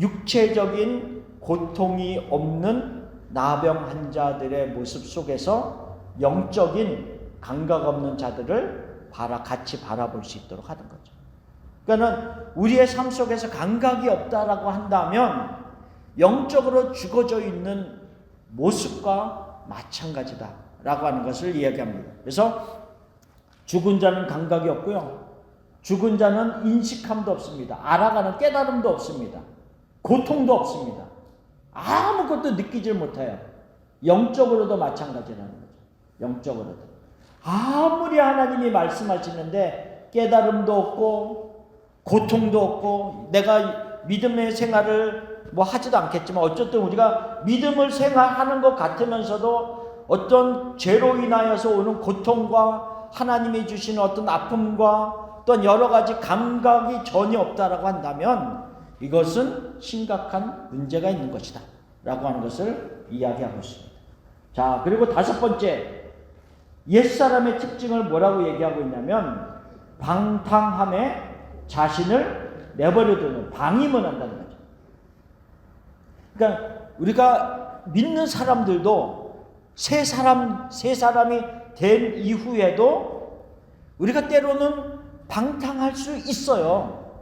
육체적인 고통이 없는 나병 환자들의 모습 속에서 영적인 감각 없는 자들을 같이 바라볼 수 있도록 하는 거죠. 그러니까 우리의 삶 속에서 감각이 없다라고 한다면 영적으로 죽어져 있는 모습과 마찬가지다라고 하는 것을 이야기합니다. 그래서 죽은 자는 감각이 없고요. 죽은 자는 인식함도 없습니다. 알아가는 깨달음도 없습니다. 고통도 없습니다. 아무것도 느끼질 못해요. 영적으로도 마찬가지라는 거죠. 영적으로도. 아무리 하나님이 말씀하시는데 깨달음도 없고 고통도 없고, 내가 믿음의 생활을 하지도 않겠지만 어쨌든 우리가 믿음을 생활하는 것 같으면서도 어떤 죄로 인하여서 오는 고통과 하나님이 주신 어떤 아픔과 또한 여러 가지 감각이 전혀 없다라고 한다면 이것은 심각한 문제가 있는 것이다 라고 하는 것을 이야기하고 있습니다. 자, 그리고 다섯 번째, 옛사람의 특징을 뭐라고 얘기하고 있냐면 방탕함에 자신을 내버려두는, 방임을 한다는 거죠. 그러니까 우리가 믿는 사람들도 새 사람이 된 이후에도 우리가 때로는 방탕할 수 있어요.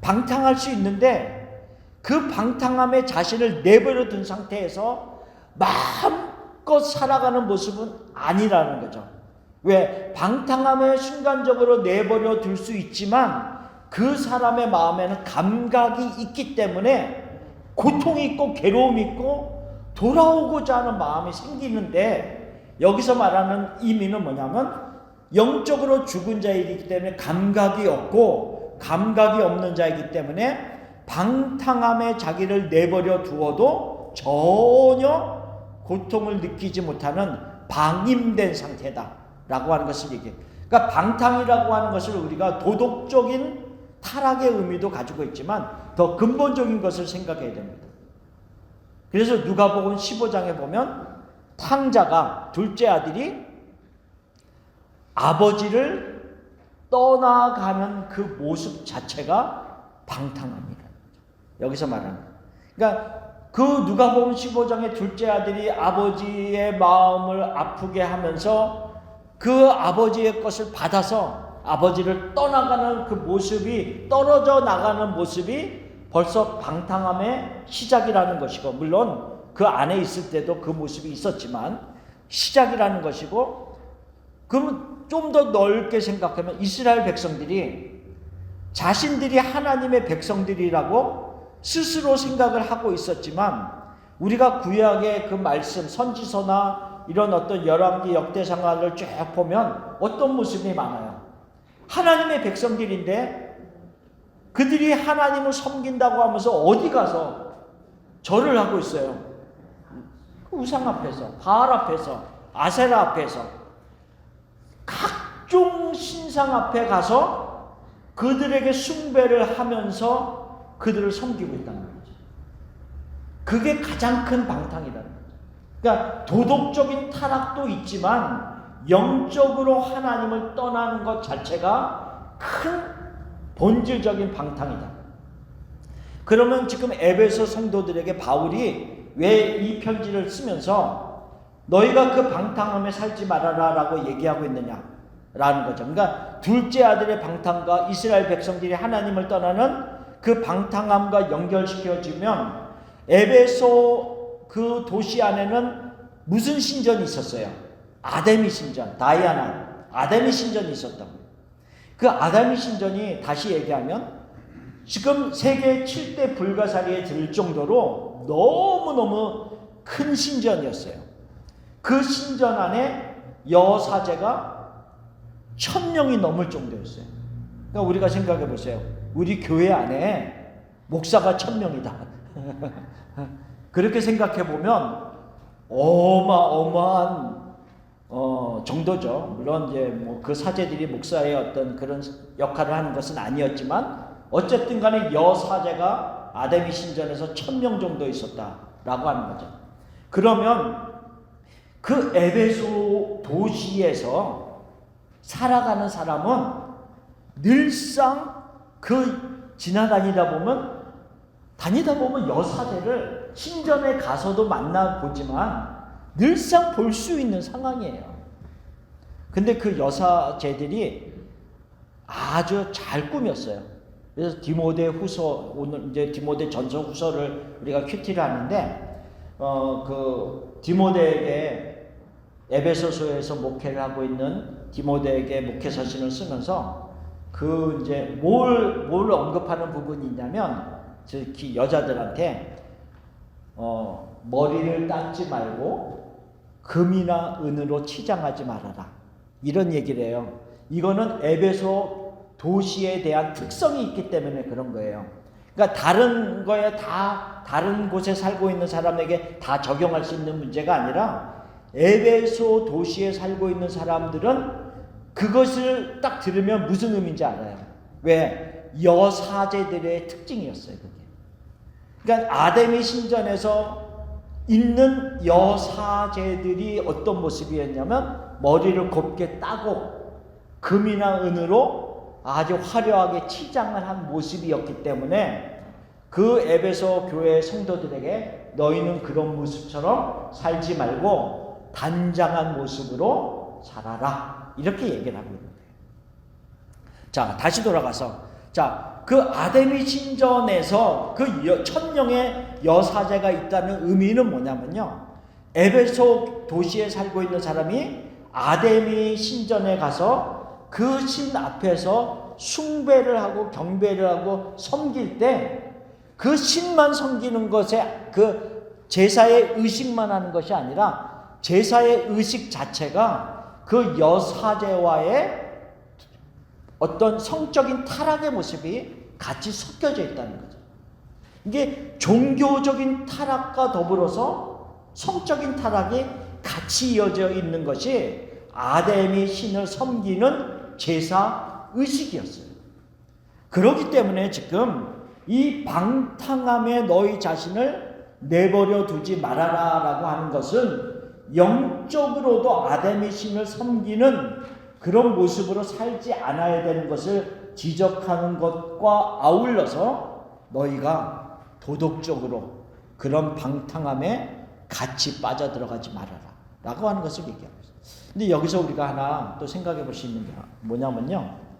방탕할 수 있는데 그 방탕함에 자신을 내버려 둔 상태에서 마음껏 살아가는 모습은 아니라는 거죠. 왜? 방탕함에 순간적으로 내버려 둘 수 있지만 그 사람의 마음에는 감각이 있기 때문에 고통이 있고 괴로움이 있고 돌아오고자 하는 마음이 생기는데, 여기서 말하는 의미는 뭐냐면 영적으로 죽은 자이기 때문에 감각이 없고, 감각이 없는 자이기 때문에 방탕함에 자기를 내버려 두어도 전혀 고통을 느끼지 못하는 방임된 상태다 라고 하는 것을 얘기해요. 그러니까 방탕이라고 하는 것을 우리가 도덕적인 타락의 의미도 가지고 있지만 더 근본적인 것을 생각해야 됩니다. 그래서 누가복음 15장에 보면 탕자가, 둘째 아들이 아버지를 떠나가는 그 모습 자체가 방탕합니다. 여기서 말하는 거예요. 그러니까 그 누가복음 15장의 둘째 아들이 아버지의 마음을 아프게 하면서 그 아버지의 것을 받아서 아버지를 떠나가는 그 모습이, 떨어져 나가는 모습이 벌써 방탕함의 시작이라는 것이고, 물론 그 안에 있을 때도 그 모습이 있었지만 시작이라는 것이고, 그럼 좀 더 넓게 생각하면 이스라엘 백성들이 자신들이 하나님의 백성들이라고 스스로 생각을 하고 있었지만, 우리가 구약의 그 말씀, 선지서나 이런 어떤 열왕기 역대상하를 쭉 보면 어떤 모습이 많아요. 하나님의 백성들인데 그들이 하나님을 섬긴다고 하면서 어디 가서 절을 하고 있어요. 우상 앞에서, 바알 앞에서, 아세라 앞에서, 각종 신상 앞에 가서 그들에게 숭배를 하면서 그들을 섬기고 있다는 거죠. 그게 가장 큰 방탕이라는 거죠. 그러니까 도덕적인 타락도 있지만 영적으로 하나님을 떠나는 것 자체가 큰 본질적인 방탕이다. 그러면 지금 에베소 성도들에게 바울이 왜 이 편지를 쓰면서 너희가 그 방탕함에 살지 말아라 라고 얘기하고 있느냐 라는 거죠. 그러니까 둘째 아들의 방탕과 이스라엘 백성들이 하나님을 떠나는 그 방탕함과 연결시켜주면 에베소 그 도시 안에는 무슨 신전이 있었어요? 아데미 신전, 다이아나, 아데미 신전이 있었다고. 그 아데미 신전이 다시 얘기하면 지금 세계 7대 불가사리에 들 정도로 너무너무 큰 신전이었어요. 그 신전 안에 여사제가 1000명이 넘을 정도였어요. 그러니까 우리가 생각해 보세요. 우리 교회 안에 목사가 1000명이다. 그렇게 생각해 보면 어마어마한 정도죠. 물론 이제 뭐 그 사제들이 목사의 어떤 그런 역할을 하는 것은 아니었지만 어쨌든 간에 여사제가 아데미 신전에서 1000명 정도 있었다라고 하는 거죠. 그러면 그 에베소 도시에서 살아가는 사람은 늘상 그 다니다 보면 여사제를 신전에 가서도 만나보지만 늘상 볼 수 있는 상황이에요. 근데 그 여사제들이 아주 잘 꾸몄어요. 그래서 디모데 후서, 오늘 이제 디모데 전서 후서를 우리가 큐티를 하는데, 그 디모데에게 에베소서에서 목회를 하고 있는 디모데에게 목회 서신을 쓰면서 그 이제 뭘 언급하는 부분이 있냐면, 특히 여자들한테 머리를 닦지 말고 금이나 은으로 치장하지 말아라, 이런 얘기를 해요. 이거는 에베소 도시에 대한 특성이 있기 때문에 그런 거예요. 그러니까 다른 곳에 살고 있는 사람에게 다 적용할 수 있는 문제가 아니라 에베소 도시에 살고 있는 사람들은 그것을 딱 들으면 무슨 의미인지 알아요. 왜? 여사제들의 특징이었어요, 그게. 그러니까 아데미 신전에서 있는 여사제들이 어떤 모습이었냐면 머리를 곱게 따고 금이나 은으로 아주 화려하게 치장을 한 모습이었기 때문에 그 에베소 교회 성도들에게 너희는 그런 모습처럼 살지 말고 단장한 모습으로 살아라, 이렇게 얘기를 하고 있는 거예요. 자, 다시 돌아가서 그 아데미 신전에서 그 1000명의 여사제가 있다는 의미는 뭐냐면요, 에베소 도시에 살고 있는 사람이 아데미 신전에 가서 그 신 앞에서 숭배를 하고 경배를 하고 섬길 때 그 신만 섬기는 것에 그 제사의 의식만 하는 것이 아니라 제사의 의식 자체가 그 여사제와의 어떤 성적인 타락의 모습이 같이 섞여져 있다는 거죠. 이게 종교적인 타락과 더불어서 성적인 타락이 같이 이어져 있는 것이 아데미 신을 섬기는 제사 의식이었어요. 그렇기 때문에 지금 이 방탕함에 너희 자신을 내버려 두지 말아라 라고 하는 것은 영적으로도 아데미 신을 섬기는 그런 모습으로 살지 않아야 되는 것을 지적하는 것과 아울러서 너희가 도덕적으로 그런 방탕함에 같이 빠져들어가지 말아라 라고 하는 것을 얘기하고 있어요. 근데 여기서 우리가 하나 또 생각해 볼 수 있는 게 뭐냐면요,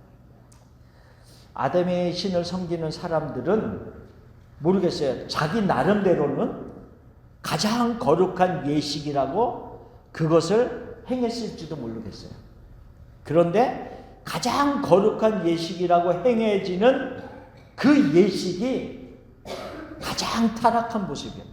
아데미 신을 섬기는 사람들은 모르겠어요, 자기 나름대로는 가장 거룩한 예식이라고 그것을 행했을지도 모르겠어요. 그런데 가장 거룩한 예식이라고 행해지는 그 예식이 가장 타락한 모습이었다.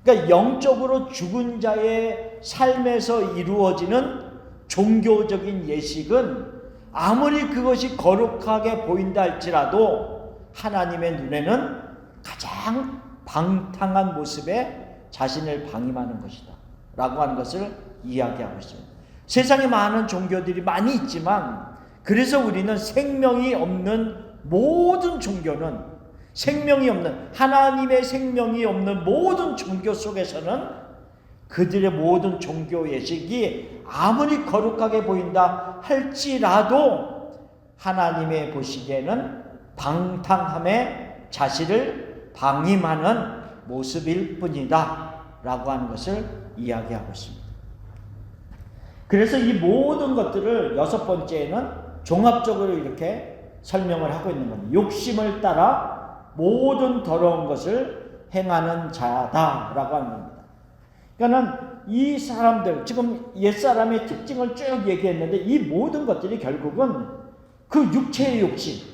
그러니까 영적으로 죽은 자의 삶에서 이루어지는 종교적인 예식은 아무리 그것이 거룩하게 보인다 할지라도 하나님의 눈에는 가장 방탕한 모습에 자신을 방임하는 것이다 라고 하는 것을 이야기하고 있습니다. 세상에 많은 종교들이 많이 있지만, 그래서 우리는 생명이 없는 모든 종교는, 생명이 없는, 하나님의 생명이 없는 모든 종교 속에서는 그들의 모든 종교 예식이 아무리 거룩하게 보인다 할지라도 하나님의 보시기에는 방탕함에 자신을 방임하는 모습일 뿐이다 라고 하는 것을 이야기하고 있습니다. 그래서 이 모든 것들을 6번째에는 종합적으로 이렇게 설명을 하고 있는 겁니다. 욕심을 따라 모든 더러운 것을 행하는 자다라고 하는 겁니다. 그러니까 이 사람들, 지금 옛사람의 특징을 쭉 얘기했는데 이 모든 것들이 결국은 그 육체의 욕심,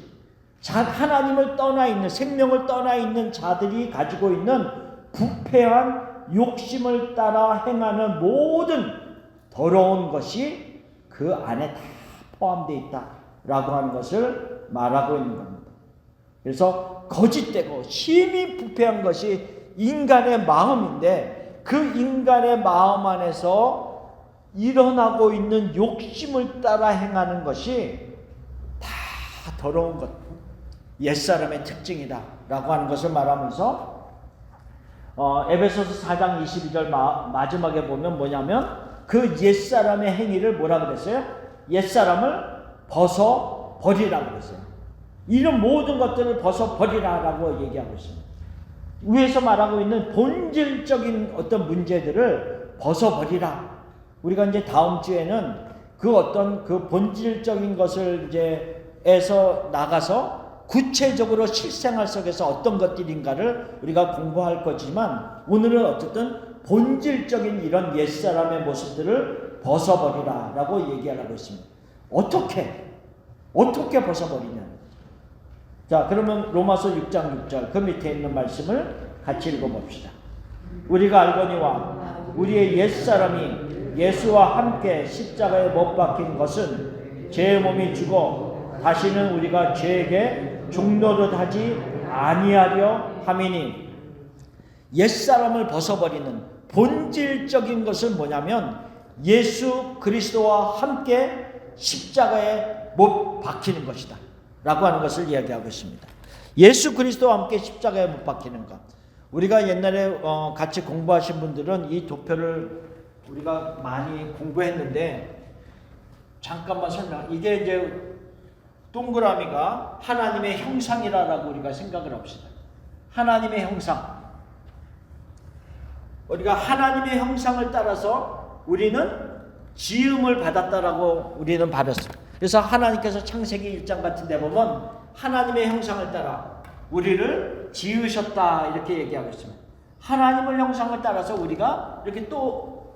하나님을 떠나 있는, 생명을 떠나 있는 자들이 가지고 있는 부패한 욕심을 따라 행하는 모든 더러운 것이 그 안에 다 포함되어 있다라고 하는 것을 말하고 있는 겁니다. 그래서 거짓되고 심히 부패한 것이 인간의 마음인데 그 인간의 마음 안에서 일어나고 있는 욕심을 따라 행하는 것이 다 더러운 것, 옛사람의 특징이다 라고 하는 것을 말하면서 에베소서 4장 22절 마지막에 보면 뭐냐면 그 옛사람의 행위를 뭐라 그랬어요? 옛사람을 벗어버리라고 그랬어요. 이런 모든 것들을 벗어버리라라고 얘기하고 있습니다. 위에서 말하고 있는 본질적인 어떤 문제들을 벗어버리라. 우리가 이제 다음 주에는 그 어떤 그 본질적인 것을 이제 에서 나가서 구체적으로 실생활 속에서 어떤 것들인가를 우리가 공부할 거지만 오늘은 어쨌든 본질적인 이런 옛사람의 모습들을 벗어버리라 라고 얘기하라고 했습니다. 어떻게 벗어버리냐. 자, 그러면 로마서 6장 6절 그 밑에 있는 말씀을 같이 읽어봅시다. 우리가 알거니와 우리의 옛사람이 예수와 함께 십자가에 못 박힌 것은 제 몸이 죽어 다시는 우리가 죄에게 죽노릇 하지 아니하려 함이니. 옛사람을 벗어버리는 본질적인 것은 뭐냐면 예수 그리스도와 함께 십자가에 못 박히는 것이다 라고 하는 것을 이야기하고 있습니다. 예수 그리스도와 함께 십자가에 못 박히는 것. 우리가 옛날에 같이 공부하신 분들은 이 도표를 우리가 많이 공부했는데 잠깐만 설명. 이게 이제 동그라미가 하나님의 형상이라고 우리가 생각을 합시다. 하나님의 형상. 우리가 하나님의 형상을 따라서 우리는 지음을 받았다라고 우리는 받았어요. 그래서 하나님께서 창세기 1장 같은 데 보면 하나님의 형상을 따라 우리를 지으셨다 이렇게 얘기하고 있습니다. 하나님의 형상을 따라서 우리가 이렇게 또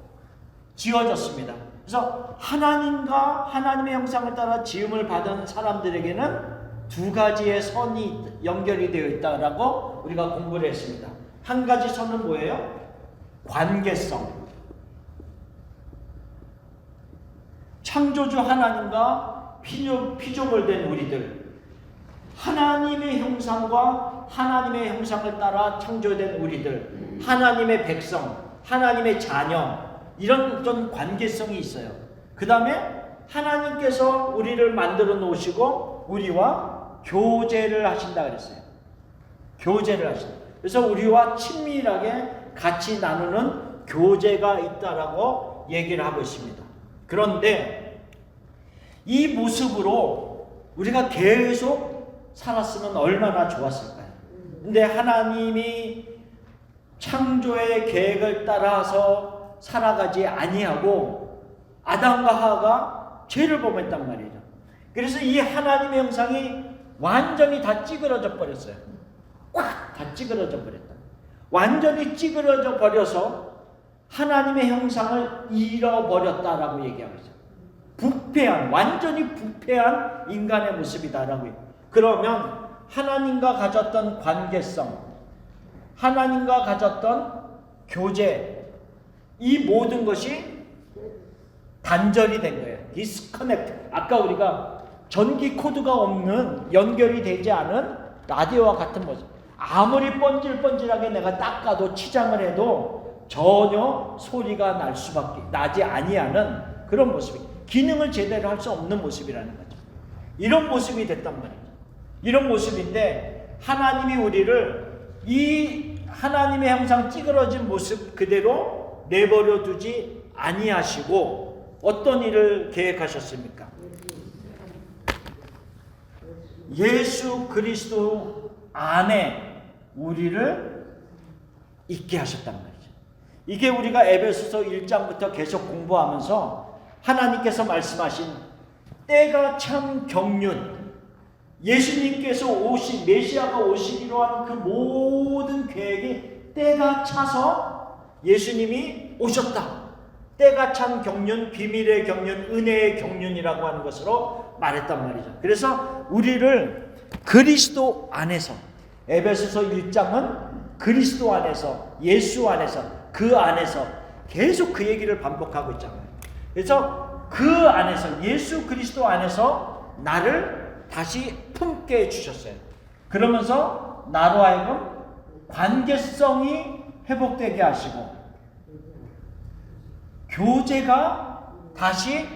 지어졌습니다. 그래서 하나님과 하나님의 형상을 따라 지음을 받은 사람들에게는 두 가지의 선이 연결이 되어 있다라고 우리가 공부를 했습니다. 한 가지 선은 뭐예요? 관계성. 창조주 하나님과 피조물된 우리들, 하나님의 형상과 하나님의 형상을 따라 창조된 우리들, 하나님의 백성, 하나님의 자녀, 이런 어떤 관계성이 있어요. 그 다음에 하나님께서 우리를 만들어 놓으시고 우리와 교제를 하신다 그랬어요. 교제를 하신다. 그래서 우리와 친밀하게 같이 나누는 교제가 있다라고 얘기를 하고 있습니다. 그런데 이 모습으로 우리가 계속 살았으면 얼마나 좋았을까요? 근데 하나님이 창조의 계획을 따라서 살아가지 아니하고 아담과 하와가 죄를 범했단 말이죠. 그래서 이 하나님의 형상이 완전히 다 찌그러져 버렸어요. 꽉 다 찌그러져 버렸다. 완전히 찌그러져 버려서 하나님의 형상을 잃어버렸다라고 얘기하고 있어요. 부패한, 완전히 부패한 인간의 모습이다라고 해요. 그러면 하나님과 가졌던 관계성, 하나님과 가졌던 교제, 이 모든 것이 단절이 된 거예요. 디스커넥트. 아까 우리가 전기 코드가 없는, 연결이 되지 않은 라디오와 같은 모습. 아무리 번질번질하게 내가 닦아도 치장을 해도 전혀 소리가 날 수밖에 나지 아니하는 그런 모습이, 기능을 제대로 할 수 없는 모습이라는 거죠. 이런 모습이 됐단 말이죠. 이런 모습인데 하나님이 우리를 이 하나님의 형상 찌그러진 모습 그대로 내버려 두지 아니하시고 어떤 일을 계획하셨습니까? 예수 그리스도 안에 우리를 있게 하셨단 말이죠. 이게 우리가 에베소서 1장부터 계속 공부하면서 하나님께서 말씀하신 때가 참 경륜, 예수님께서 메시아가 오시기로 한 그 모든 계획이 때가 차서 예수님이 오셨다. 때가 참 경륜, 비밀의 경륜, 은혜의 경륜이라고 하는 것으로 말했단 말이죠. 그래서 우리를 그리스도 안에서, 에베소서 1장은 그리스도 안에서, 예수 안에서, 그 안에서 계속 그 얘기를 반복하고 있잖아요. 그래서 그 안에서, 예수 그리스도 안에서 나를 다시 품게 해주셨어요. 그러면서 나로 하여금 관계성이 회복되게 하시고 교제가 다시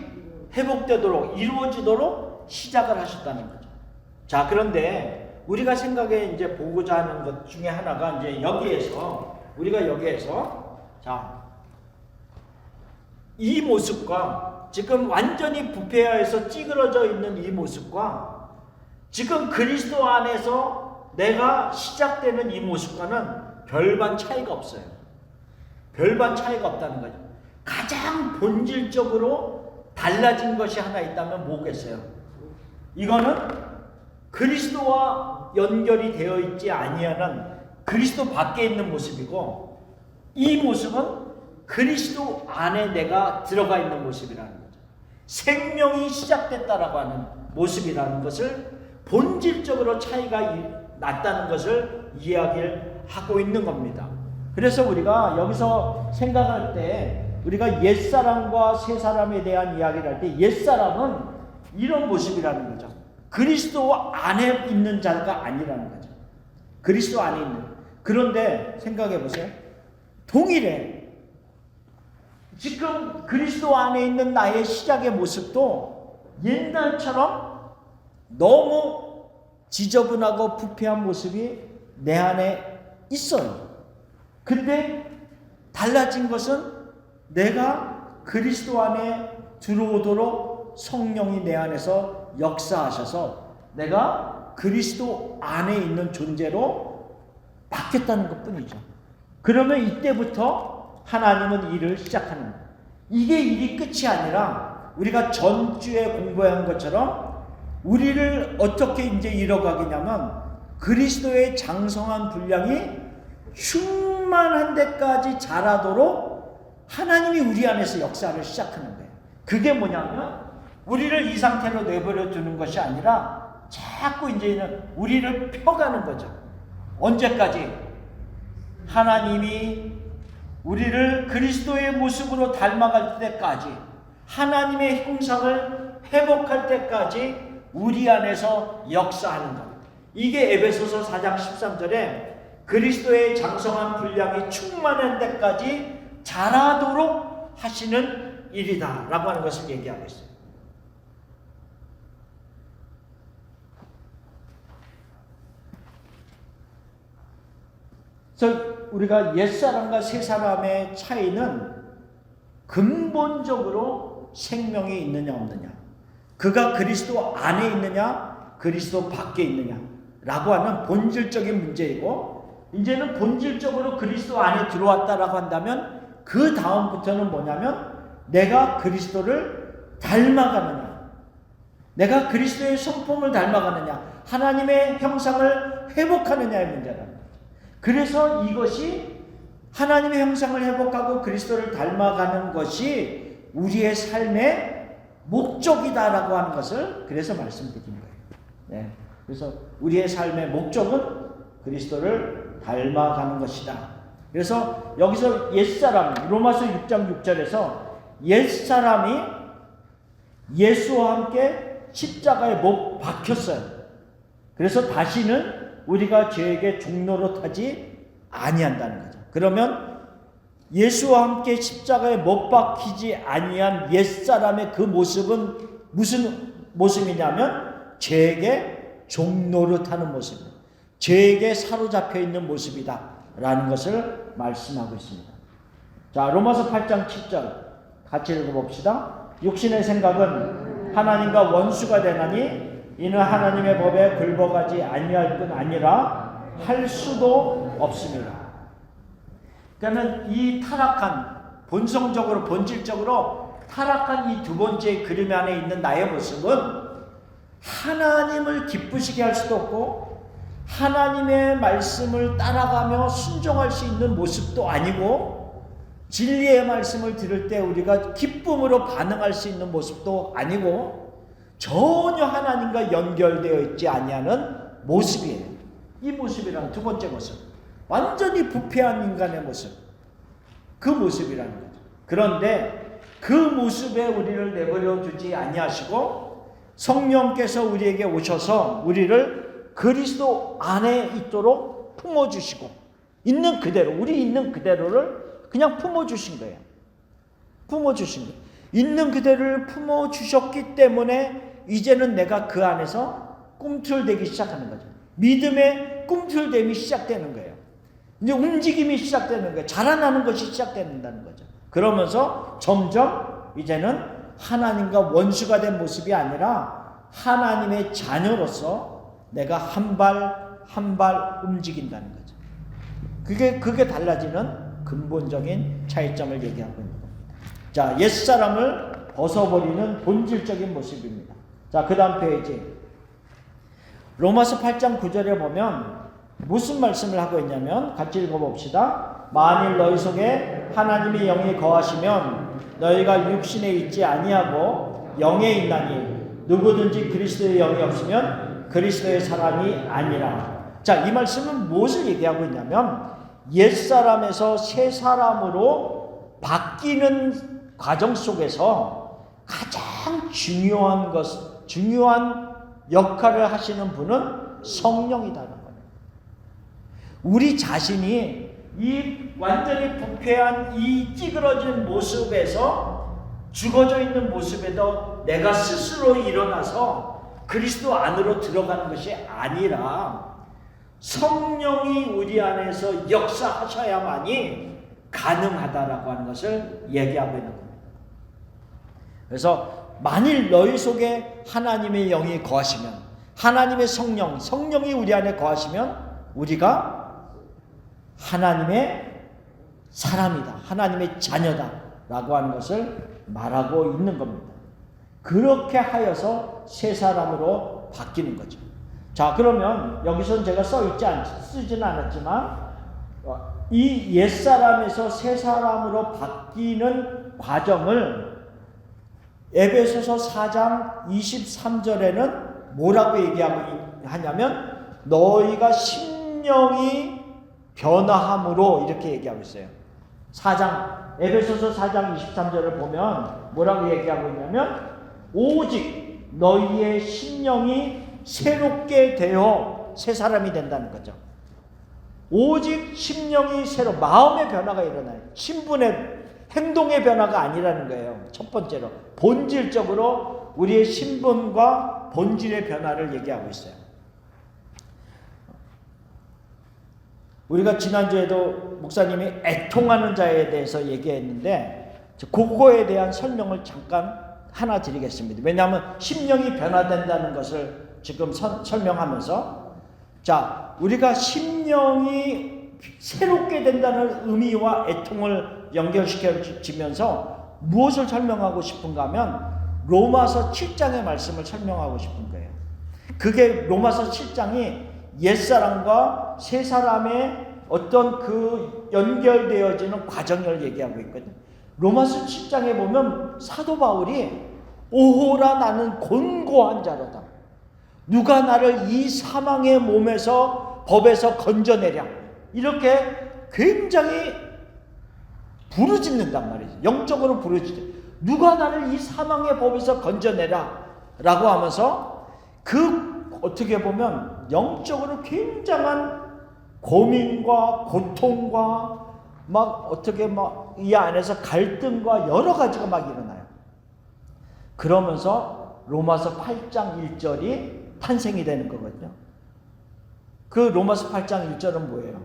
회복되도록 이루어지도록 시작을 하셨다는 거죠. 자, 그런데 우리가 생각에 이제 보고자 하는 것 중에 하나가 이제 우리가 여기에서 자, 이 모습과 지금 완전히 부패하여서 찌그러져 있는 이 모습과 지금 그리스도 안에서 내가 시작되는 이 모습과는 별반 차이가 없어요. 별반 차이가 없다는 거죠. 가장 본질적으로 달라진 것이 하나 있다면 뭐겠어요? 이거는 그리스도와 연결이 되어 있지 아니하는 그리스도 밖에 있는 모습이고, 이 모습은 그리스도 안에 내가 들어가 있는 모습이라는 거죠. 생명이 시작됐다라고 하는 모습이라는 것을 본질적으로 차이가 났다는 것을 이야기를 하고 있는 겁니다. 그래서 우리가 여기서 생각할 때 우리가 옛사람과 새사람에 대한 이야기를 할 때 옛사람은 이런 모습이라는 거죠. 그리스도 안에 있는 자가 아니라는 거죠. 그리스도 안에 있는. 그런데 생각해 보세요. 동일해. 지금 그리스도 안에 있는 나의 시작의 모습도 옛날처럼 너무 지저분하고 부패한 모습이 내 안에 있어요. 근데 달라진 것은 내가 그리스도 안에 들어오도록 성령이 내 안에서 역사하셔서 내가 그리스도 안에 있는 존재로 바뀌었다는 것 뿐이죠. 그러면 이때부터 하나님은 일을 시작하는 거예요. 이게 일이 끝이 아니라 우리가 전주에 공부한 것처럼 우리를 어떻게 이제 이뤄가겠냐면 그리스도의 장성한 분량이 충만한 데까지 자라도록 하나님이 우리 안에서 역사를 시작하는 거예요. 그게 뭐냐면 우리를 이 상태로 내버려 두는 것이 아니라 자꾸 이제는 우리를 펴가는 거죠. 언제까지? 하나님이 우리를 그리스도의 모습으로 닮아갈 때까지, 하나님의 형상을 회복할 때까지 우리 안에서 역사하는 것. 이게 에베소서 4장 13절에 그리스도의 장성한 분량이 충만한 데까지 자라도록 하시는 일이다 라고 하는 것을 얘기하고 있어요. 그래서 우리가 옛사람과 새사람의 차이는 근본적으로 생명이 있느냐 없느냐, 그가 그리스도 안에 있느냐 그리스도 밖에 있느냐 라고 하는 본질적인 문제이고, 이제는 본질적으로 그리스도 안에 들어왔다라고 한다면 그 다음부터는 뭐냐면 내가 그리스도를 닮아가느냐, 내가 그리스도의 성품을 닮아가느냐, 하나님의 형상을 회복하느냐의 문제라는 거죠. 그래서 이것이 하나님의 형상을 회복하고 그리스도를 닮아가는 것이 우리의 삶의 목적이다라고 하는 것을 그래서 말씀드린 거예요. 네. 그래서 우리의 삶의 목적은 그리스도를 닮아가는 것이다. 그래서 여기서 옛사람, 로마서 6장 6절에서 옛사람이 예수와 함께 십자가에 못 박혔어요. 그래서 다시는 우리가 죄에게 종노릇하지 아니한다는 거죠. 그러면 예수와 함께 십자가에 못 박히지 아니한 옛사람의 그 모습은 무슨 모습이냐면 죄에게 종노릇하는 모습입니다. 죄에게 사로잡혀 있는 모습이다 라는 것을 말씀하고 있습니다. 자, 로마서 8장 7절 같이 읽어봅시다. 육신의 생각은 하나님과 원수가 되나니 이는 하나님의 법에 굴복하지 아니할 뿐 아니라 할 수도 없습니다. 그러니까 이 타락한, 본성적으로 본질적으로 타락한 이 두 번째 그림 안에 있는 나의 모습은 하나님을 기쁘시게 할 수도 없고 하나님의 말씀을 따라가며 순종할 수 있는 모습도 아니고 진리의 말씀을 들을 때 우리가 기쁨으로 반응할 수 있는 모습도 아니고 전혀 하나님과 연결되어 있지 아니하는 모습이에요. 이 모습이란 두 번째 모습, 완전히 부패한 인간의 모습, 그 모습이라는 거죠. 그런데 그 모습에 우리를 내버려 두지 아니하시고 성령께서 우리에게 오셔서 우리를 그리스도 안에 있도록 품어주시고 있는 그대로, 우리 있는 그대로를 그냥 품어주신 거예요. 품어주신 거예요. 있는 그대를 품어 주셨기 때문에 이제는 내가 그 안에서 꿈틀대기 시작하는 거죠. 믿음의 꿈틀대기 시작되는 거예요. 이제 움직임이 시작되는 거예요. 자라나는 것이 시작된다는 거죠. 그러면서 점점 이제는 하나님과 원수가 된 모습이 아니라 하나님의 자녀로서 내가 한 발 한 발 움직인다는 거죠. 그게 달라지는 근본적인 차이점을 얘기하고 있는 겁니다. 자, 옛사람을 벗어버리는 본질적인 모습입니다. 자, 그 다음 페이지. 로마서 8장 9절에 보면 무슨 말씀을 하고 있냐면 같이 읽어봅시다. 만일 너희 속에 하나님의 영이 거하시면 너희가 육신에 있지 아니하고 영에 있나니 누구든지 그리스도의 영이 없으면 그리스도의 사람이 아니라. 자, 이 말씀은 무엇을 얘기하고 있냐면 옛사람에서 새 사람으로 바뀌는 과정 속에서 가장 중요한 역할을 하시는 분은 성령이다라는 거예요. 우리 자신이 이 완전히 부패한 이 찌그러진 모습에서 죽어져 있는 모습에도 내가 스스로 일어나서 그리스도 안으로 들어가는 것이 아니라 성령이 우리 안에서 역사하셔야만이 가능하다라고 하는 것을 얘기하고 있는 겁니다. 그래서 만일 너희 속에 하나님의 영이 거하시면, 하나님의 성령이 우리 안에 거하시면 우리가 하나님의 사람이다, 하나님의 자녀다 라고 하는 것을 말하고 있는 겁니다. 그렇게 하여서 새 사람으로 바뀌는 거죠. 자, 그러면 여기서는 제가 쓰지는 않았지만 이 옛사람에서 새 사람으로 바뀌는 과정을 에베소서 4장 23절에는 뭐라고 얘기하고 하냐면 너희가 심령이 변화함으로 이렇게 얘기하고 있어요. 에베소서 4장 23절을 보면 뭐라고 얘기하고 있냐면 오직 너희의 심령이 새롭게 되어 새 사람이 된다는 거죠. 오직 심령이 마음의 변화가 일어나요. 신분의 행동의 변화가 아니라는 거예요. 첫 번째로 본질적으로 우리의 신분과 본질의 변화를 얘기하고 있어요. 우리가 지난주에도 목사님이 애통하는 자에 대해서 얘기했는데 그거에 대한 설명을 잠깐 하나 드리겠습니다. 왜냐하면 심령이 변화된다는 것을 지금 설명하면서, 자, 우리가 심령이 새롭게 된다는 의미와 애통을 연결시켜지면서 무엇을 설명하고 싶은가 하면 로마서 7장의 말씀을 설명하고 싶은 거예요. 그게 로마서 7장이 옛사람과 새 사람의 어떤 그 연결되어지는 과정을 얘기하고 있거든요. 로마서 7장에 보면 사도 바울이 오호라 나는 곤고한 자로다. 누가 나를 이 사망의 몸에서 법에서 건져내랴. 이렇게 굉장히 부르짖는단 말이죠. 영적으로 부르짖죠. 누가 나를 이 사망의 법에서 건져내라 라고 하면서 어떻게 보면 영적으로 굉장한 고민과 고통과 이 안에서 갈등과 여러 가지가 막 일어나요. 그러면서 로마서 8장 1절이 탄생이 되는 거거든요. 그 로마서 8장 1절은 뭐예요?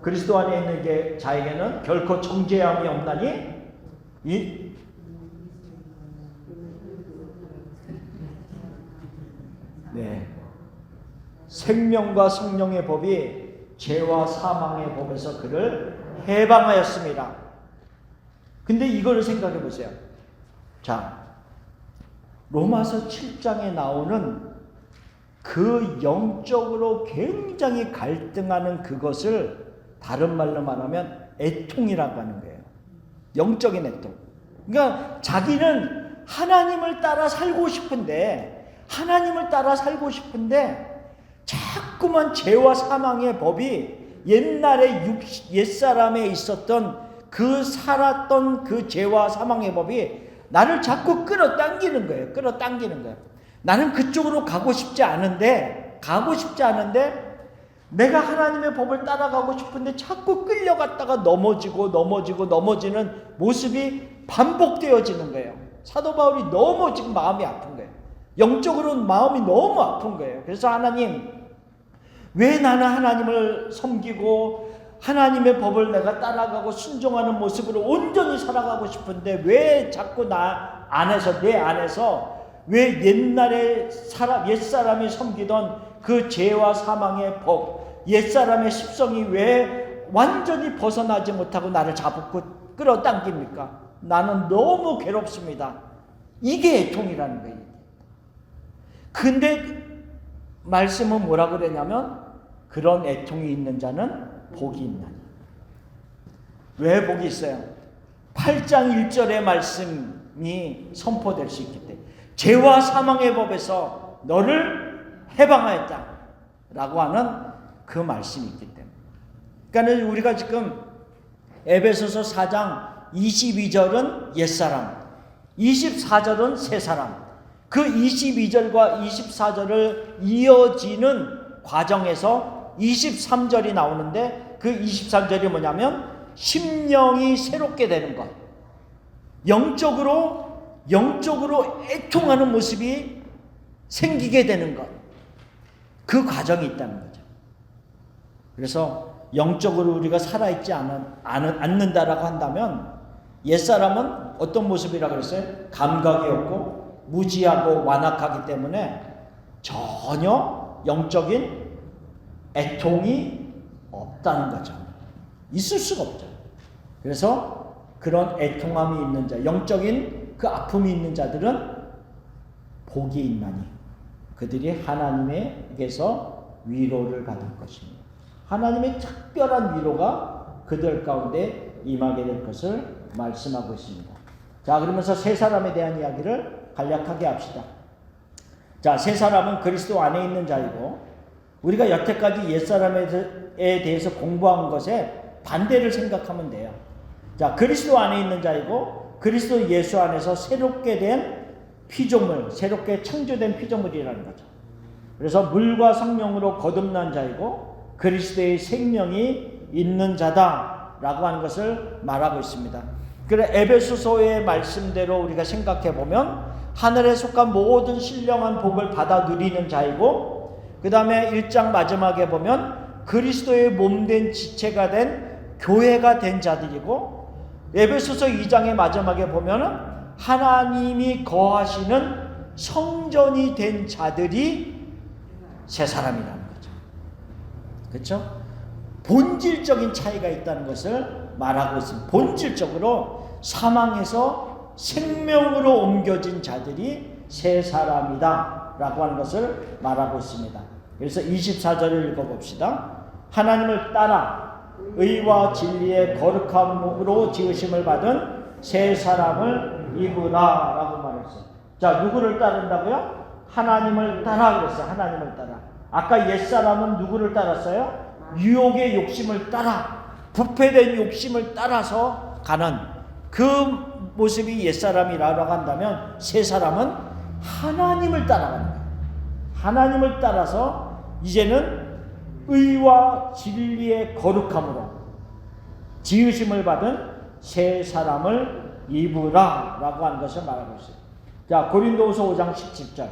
그리스도 안에 있는 자에게는 결코 정죄함이 없나니 생명과 성령의 법이 죄와 사망의 법에서 그를 해방하였습니다. 근데 이거를 생각해 보세요. 자, 로마서 7장에 나오는 그 영적으로 굉장히 갈등하는 그것을 다른 말로 말하면 애통이라고 하는 거예요. 영적인 애통. 그러니까 자기는 하나님을 따라 살고 싶은데 자꾸만 죄와 사망의 법이 옛날에 옛사람에 있었던 살았던 그 죄와 사망의 법이 나를 자꾸 끌어당기는 거예요. 나는 그쪽으로 가고 싶지 않은데 내가 하나님의 법을 따라가고 싶은데 자꾸 끌려갔다가 넘어지는 모습이 반복되어지는 거예요. 사도 바울이 너무 지금 마음이 아픈 거예요. 영적으로는 마음이 너무 아픈 거예요. 그래서 하나님, 왜 나는 하나님을 섬기고 하나님의 법을 내가 따라가고 순종하는 모습으로 온전히 살아가고 싶은데 왜 자꾸 내 안에서 왜 옛날에 옛사람이 섬기던 그 죄와 사망의 법, 옛사람의 습성이 왜 완전히 벗어나지 못하고 나를 자꾸 끌어당깁니까? 나는 너무 괴롭습니다. 이게 애통이라는 거예요. 근데 말씀은 뭐라 그러냐면 그런 애통이 있는 자는 복이 있나니. 왜 복이 있어요? 8장 1절의 말씀이 선포될 수 있기 때문에 죄와 사망의 법에서 너를 해방하였다 라고 하는 그 말씀이 있기 때문에. 그러니까 우리가 지금 에베소서 4장 22절은 옛사람, 24절은 새사람, 그 22절과 24절을 이어지는 과정에서 23절이 나오는데 그 23절이 뭐냐면 심령이 새롭게 되는 것, 영적으로 애통하는 모습이 생기게 되는 것, 그 과정이 있다는 거죠. 그래서 영적으로 우리가 살아있지 않는다라고 한다면 옛사람은 어떤 모습이라고 그랬어요? 감각이 없고 무지하고 완악하기 때문에 전혀 영적인 애통이 없다는 거죠. 있을 수가 없죠. 그래서 그런 애통함이 있는 자, 영적인 그 아픔이 있는 자들은 복이 있나니 그들이 하나님에게서 위로를 받을 것입니다. 하나님의 특별한 위로가 그들 가운데 임하게 될 것을 말씀하고 있습니다. 자, 그러면서 세 사람에 대한 이야기를 간략하게 합시다. 자, 세 사람은 그리스도 안에 있는 자이고 우리가 여태까지 옛사람에 대해서 공부한 것에 반대를 생각하면 돼요. 자, 그리스도 안에 있는 자이고 그리스도 예수 안에서 새롭게 된 피조물, 새롭게 창조된 피조물이라는 거죠. 그래서 물과 성령으로 거듭난 자이고 그리스도의 생명이 있는 자다라고 하는 것을 말하고 있습니다. 그래 에베소서의 말씀대로 우리가 생각해 보면 하늘에 속한 모든 신령한 복을 받아 누리는 자이고 그 다음에 1장 마지막에 보면 그리스도의 몸된 지체가 된 교회가 된 자들이고 에베소서 2장의 마지막에 보면은 하나님이 거하시는 성전이 된 자들이 새 사람이라는 거죠. 그렇죠? 본질적인 차이가 있다는 것을 말하고 있습니다. 본질적으로 사망에서 생명으로 옮겨진 자들이 새 사람이다 라고 하는 것을 말하고 있습니다. 그래서 24절을 읽어봅시다. 하나님을 따라 의와 진리의 거룩함으로 지으심을 받은 새 사람을 입으라 라고 말했어요. 자, 누구를 따른다고요? 하나님을 따라 그랬어요. 하나님을 따라. 아까 옛사람은 누구를 따랐어요? 유혹의 욕심을 따라, 부패된 욕심을 따라서 가는 그 모습이 옛사람이라고 한다면 새 사람은 하나님을 따라가는 거예요. 하나님을 따라서 이제는 의와 진리의 거룩함으로 지으심을 받은 새 사람을 입으라 라고 하는 것을 말하고 있어요. 자, 고린도후서 5장 17절.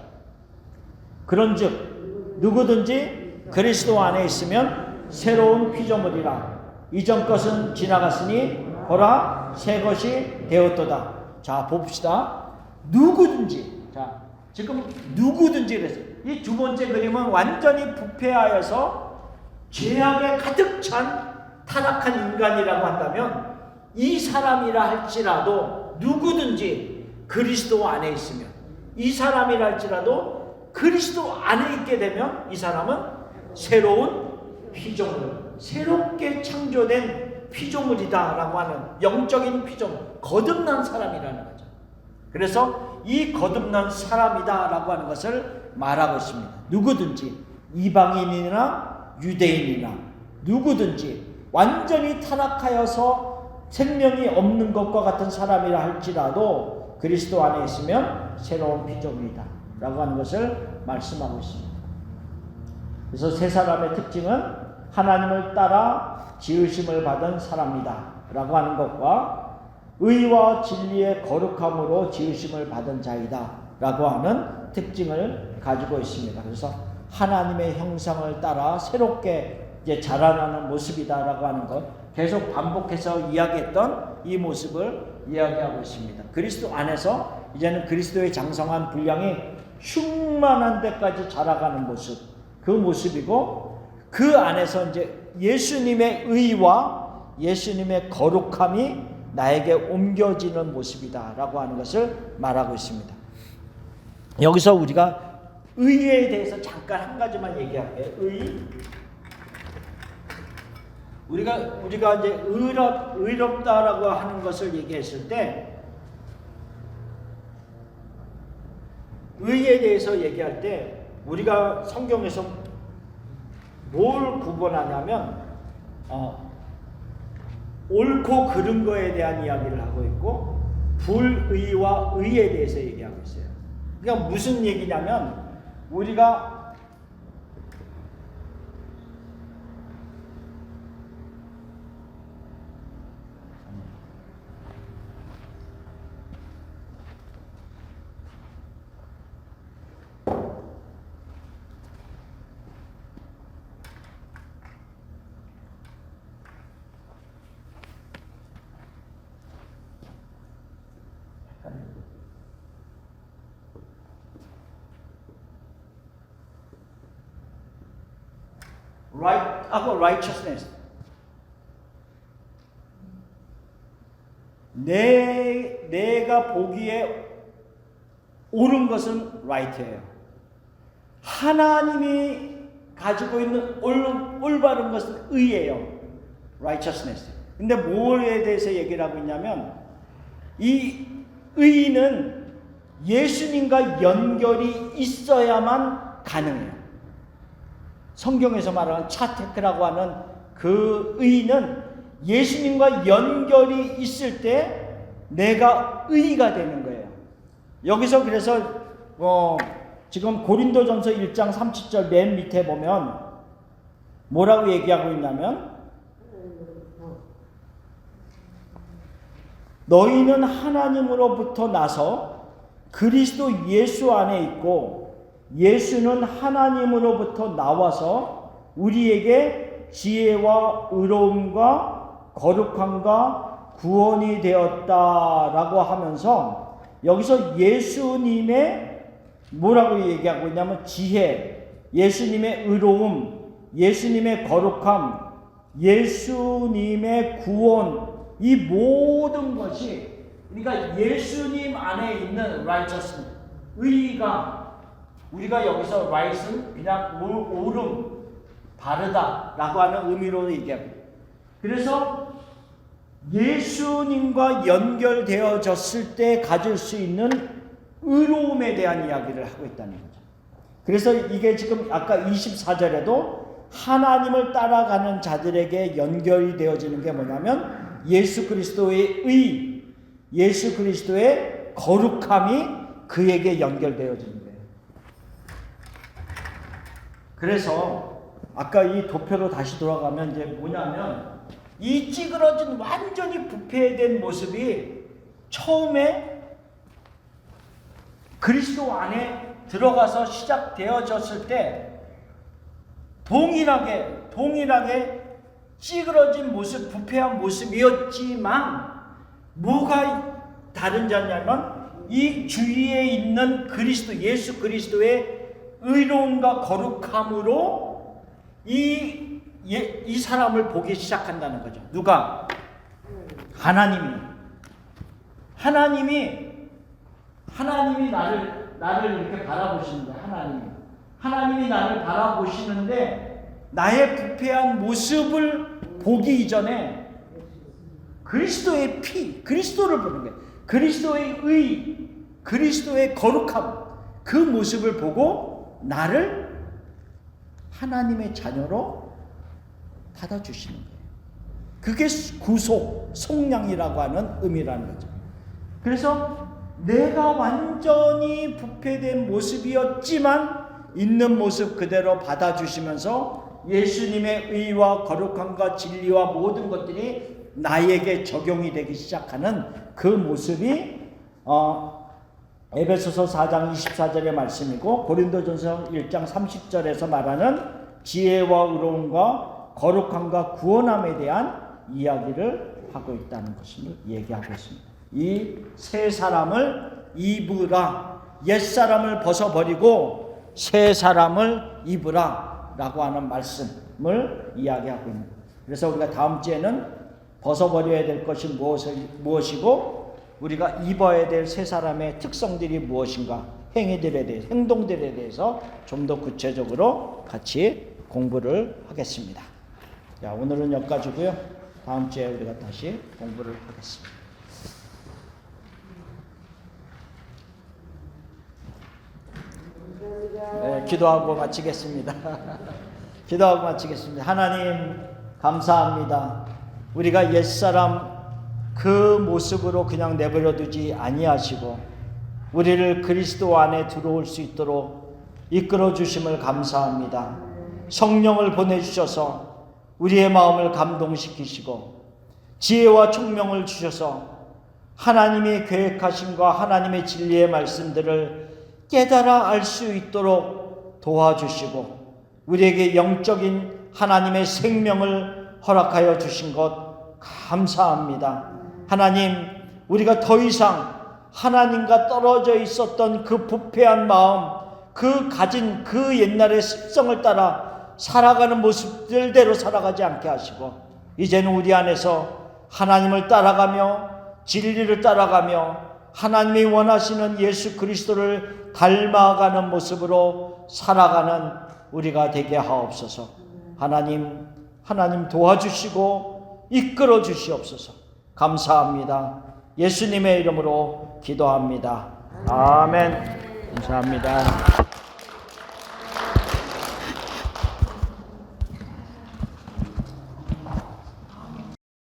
그런즉 누구든지 그리스도 안에 있으면 새로운 피조물이라 이전 것은 지나갔으니 보라 새 것이 되었도다. 자, 봅시다. 누구든지. 자, 지금 누구든지 그랬어요. 이 두 번째 그림은 완전히 부패하여서 죄악에 가득 찬 타락한 인간이라고 한다면 이 사람이라 할지라도 누구든지 그리스도 안에 있으면 이 사람이라 할지라도 그리스도 안에 있게 되면 이 사람은 새로운 피조물, 새롭게 창조된 피조물이다라고 하는 영적인 피조물, 거듭난 사람이라는 거죠. 그래서 이 거듭난 사람이다라고 하는 것을 말하고 있습니다. 누구든지 이방인이나 유대인이나 누구든지 완전히 타락하여서 생명이 없는 것과 같은 사람이라 할지라도 그리스도 안에 있으면 새로운 피조물이다 라고 하는 것을 말씀하고 있습니다. 그래서 새 사람의 특징은 하나님을 따라 지으심을 받은 사람이다 라고 하는 것과 의와 진리의 거룩함으로 지으심을 받은 자이다 라고 하는 특징을 가지고 있습니다. 그래서 하나님의 형상을 따라 새롭게 이제 자라나는 모습이다라고 하는 것, 계속 반복해서 이야기했던 이 모습을 이야기하고 있습니다. 그리스도 안에서 이제는 그리스도의 장성한 분량이 충만한 데까지 자라가는 모습, 그 모습이고, 그 안에서 이제 예수님의 의와 예수님의 거룩함이 나에게 옮겨지는 모습이다라고 하는 것을 말하고 있습니다. 여기서 우리가 의에 대해서 잠깐 한 가지만 얘기할게요. 의. 우리가 이제 의롭다라고 하는 것을 얘기했을 때, 의에 대해서 얘기할 때 우리가 성경에서 뭘 구분하냐면 옳고 그른 거에 대한 이야기를 하고 있고 불의와 의에 대해서 얘기하고 있어요. 그러니까 무슨 얘기냐면 우리가 righteousness. 내가 보기에 옳은 것은 right예요. 하나님이 가지고 있는 올바른 것은 의예요. righteousness. 근데 뭐에 대해서 얘기를 하고 있냐면 이 의는 예수님과 연결이 있어야만 가능해요. 성경에서 말하는 차테크라고 하는 그 의는 예수님과 연결이 있을 때 내가 의가 되는 거예요. 여기서 그래서 지금 고린도전서 1장 30절 맨 밑에 보면 뭐라고 얘기하고 있냐면 너희는 하나님으로부터 나서 그리스도 예수 안에 있고 예수는 하나님으로부터 나와서 우리에게 지혜와 의로움과 거룩함과 구원이 되었다라고 하면서 여기서 예수님의 뭐라고 얘기하고 있냐면 지혜, 예수님의 의로움, 예수님의 거룩함, 예수님의 구원, 이 모든 것이 그러니까 예수님 안에 있는 righteousness, 의가 우리가 여기서 right은 그냥 옳음, 바르다라고 하는 의미로 얘기합니다. 그래서 예수님과 연결되어졌을 때 가질 수 있는 의로움에 대한 이야기를 하고 있다는 거죠. 그래서 이게 지금 아까 24절에도 하나님을 따라가는 자들에게 연결이 되어지는 게 뭐냐면 예수 그리스도의 의, 예수 그리스도의 거룩함이 그에게 연결되어지는 거예요. 그래서 아까 이 도표로 다시 돌아가면 이제 뭐냐면 이 찌그러진 완전히 부패된 모습이 처음에 그리스도 안에 들어가서 시작되어졌을 때 동일하게 찌그러진 모습, 부패한 모습이었지만 뭐가 다른 점이냐면 이 주위에 있는 그리스도, 예수 그리스도의 의로움과 거룩함으로 이 사람을 보기 시작한다는 거죠. 누가? 하나님이 나를 이렇게 바라보시는데 하나님이 나를 바라보시는데 나의 부패한 모습을 보기 이전에 그리스도의 피, 그리스도를 보는 거예요. 그리스도의 의, 그리스도의 거룩함, 그 모습을 보고 나를 하나님의 자녀로 받아주시는 거예요. 그게 구속, 속량이라고 하는 의미라는 거죠. 그래서 내가 완전히 부패된 모습이었지만 있는 모습 그대로 받아주시면서 예수님의 의와 거룩함과 진리와 모든 것들이 나에게 적용이 되기 시작하는 그 모습이 에베소서 4장 24절의 말씀이고 고린도전서 1장 30절에서 말하는 지혜와 의로움과 거룩함과 구원함에 대한 이야기를 하고 있다는 것을 얘기하고 있습니다. 이 새 사람을 입으라, 옛 사람을 벗어버리고 새 사람을 입으라 라고 하는 말씀을 이야기하고 있는 거예요. 그래서 우리가 다음 주에는 벗어버려야 될 것이 무엇이고 우리가 입어야 될 새 사람의 특성들이 무엇인가, 행위들에 대해서, 행동들에 대해서 좀 더 구체적으로 같이 공부를 하겠습니다. 자, 오늘은 여기까지고요. 다음 주에 우리가 다시 공부를 하겠습니다. 네, 기도하고 마치겠습니다. 기도하고 마치겠습니다. 하나님 감사합니다. 우리가 옛사람 그 모습으로 그냥 내버려 두지 아니하시고 우리를 그리스도 안에 들어올 수 있도록 이끌어 주심을 감사합니다. 성령을 보내주셔서 우리의 마음을 감동시키시고 지혜와 총명을 주셔서 하나님이 계획하심과 하나님의 진리의 말씀들을 깨달아 알 수 있도록 도와주시고 우리에게 영적인 하나님의 생명을 허락하여 주신 것 감사합니다. 하나님, 우리가 더 이상 하나님과 떨어져 있었던 그 부패한 마음, 그 가진 그 옛날의 습성을 따라 살아가는 모습들대로 살아가지 않게 하시고 이제는 우리 안에서 하나님을 따라가며 진리를 따라가며 하나님이 원하시는 예수 그리스도를 닮아가는 모습으로 살아가는 우리가 되게 하옵소서. 하나님 도와주시고 이끌어 주시옵소서. 감사합니다. 예수님의 이름으로 기도합니다. 아멘. 감사합니다.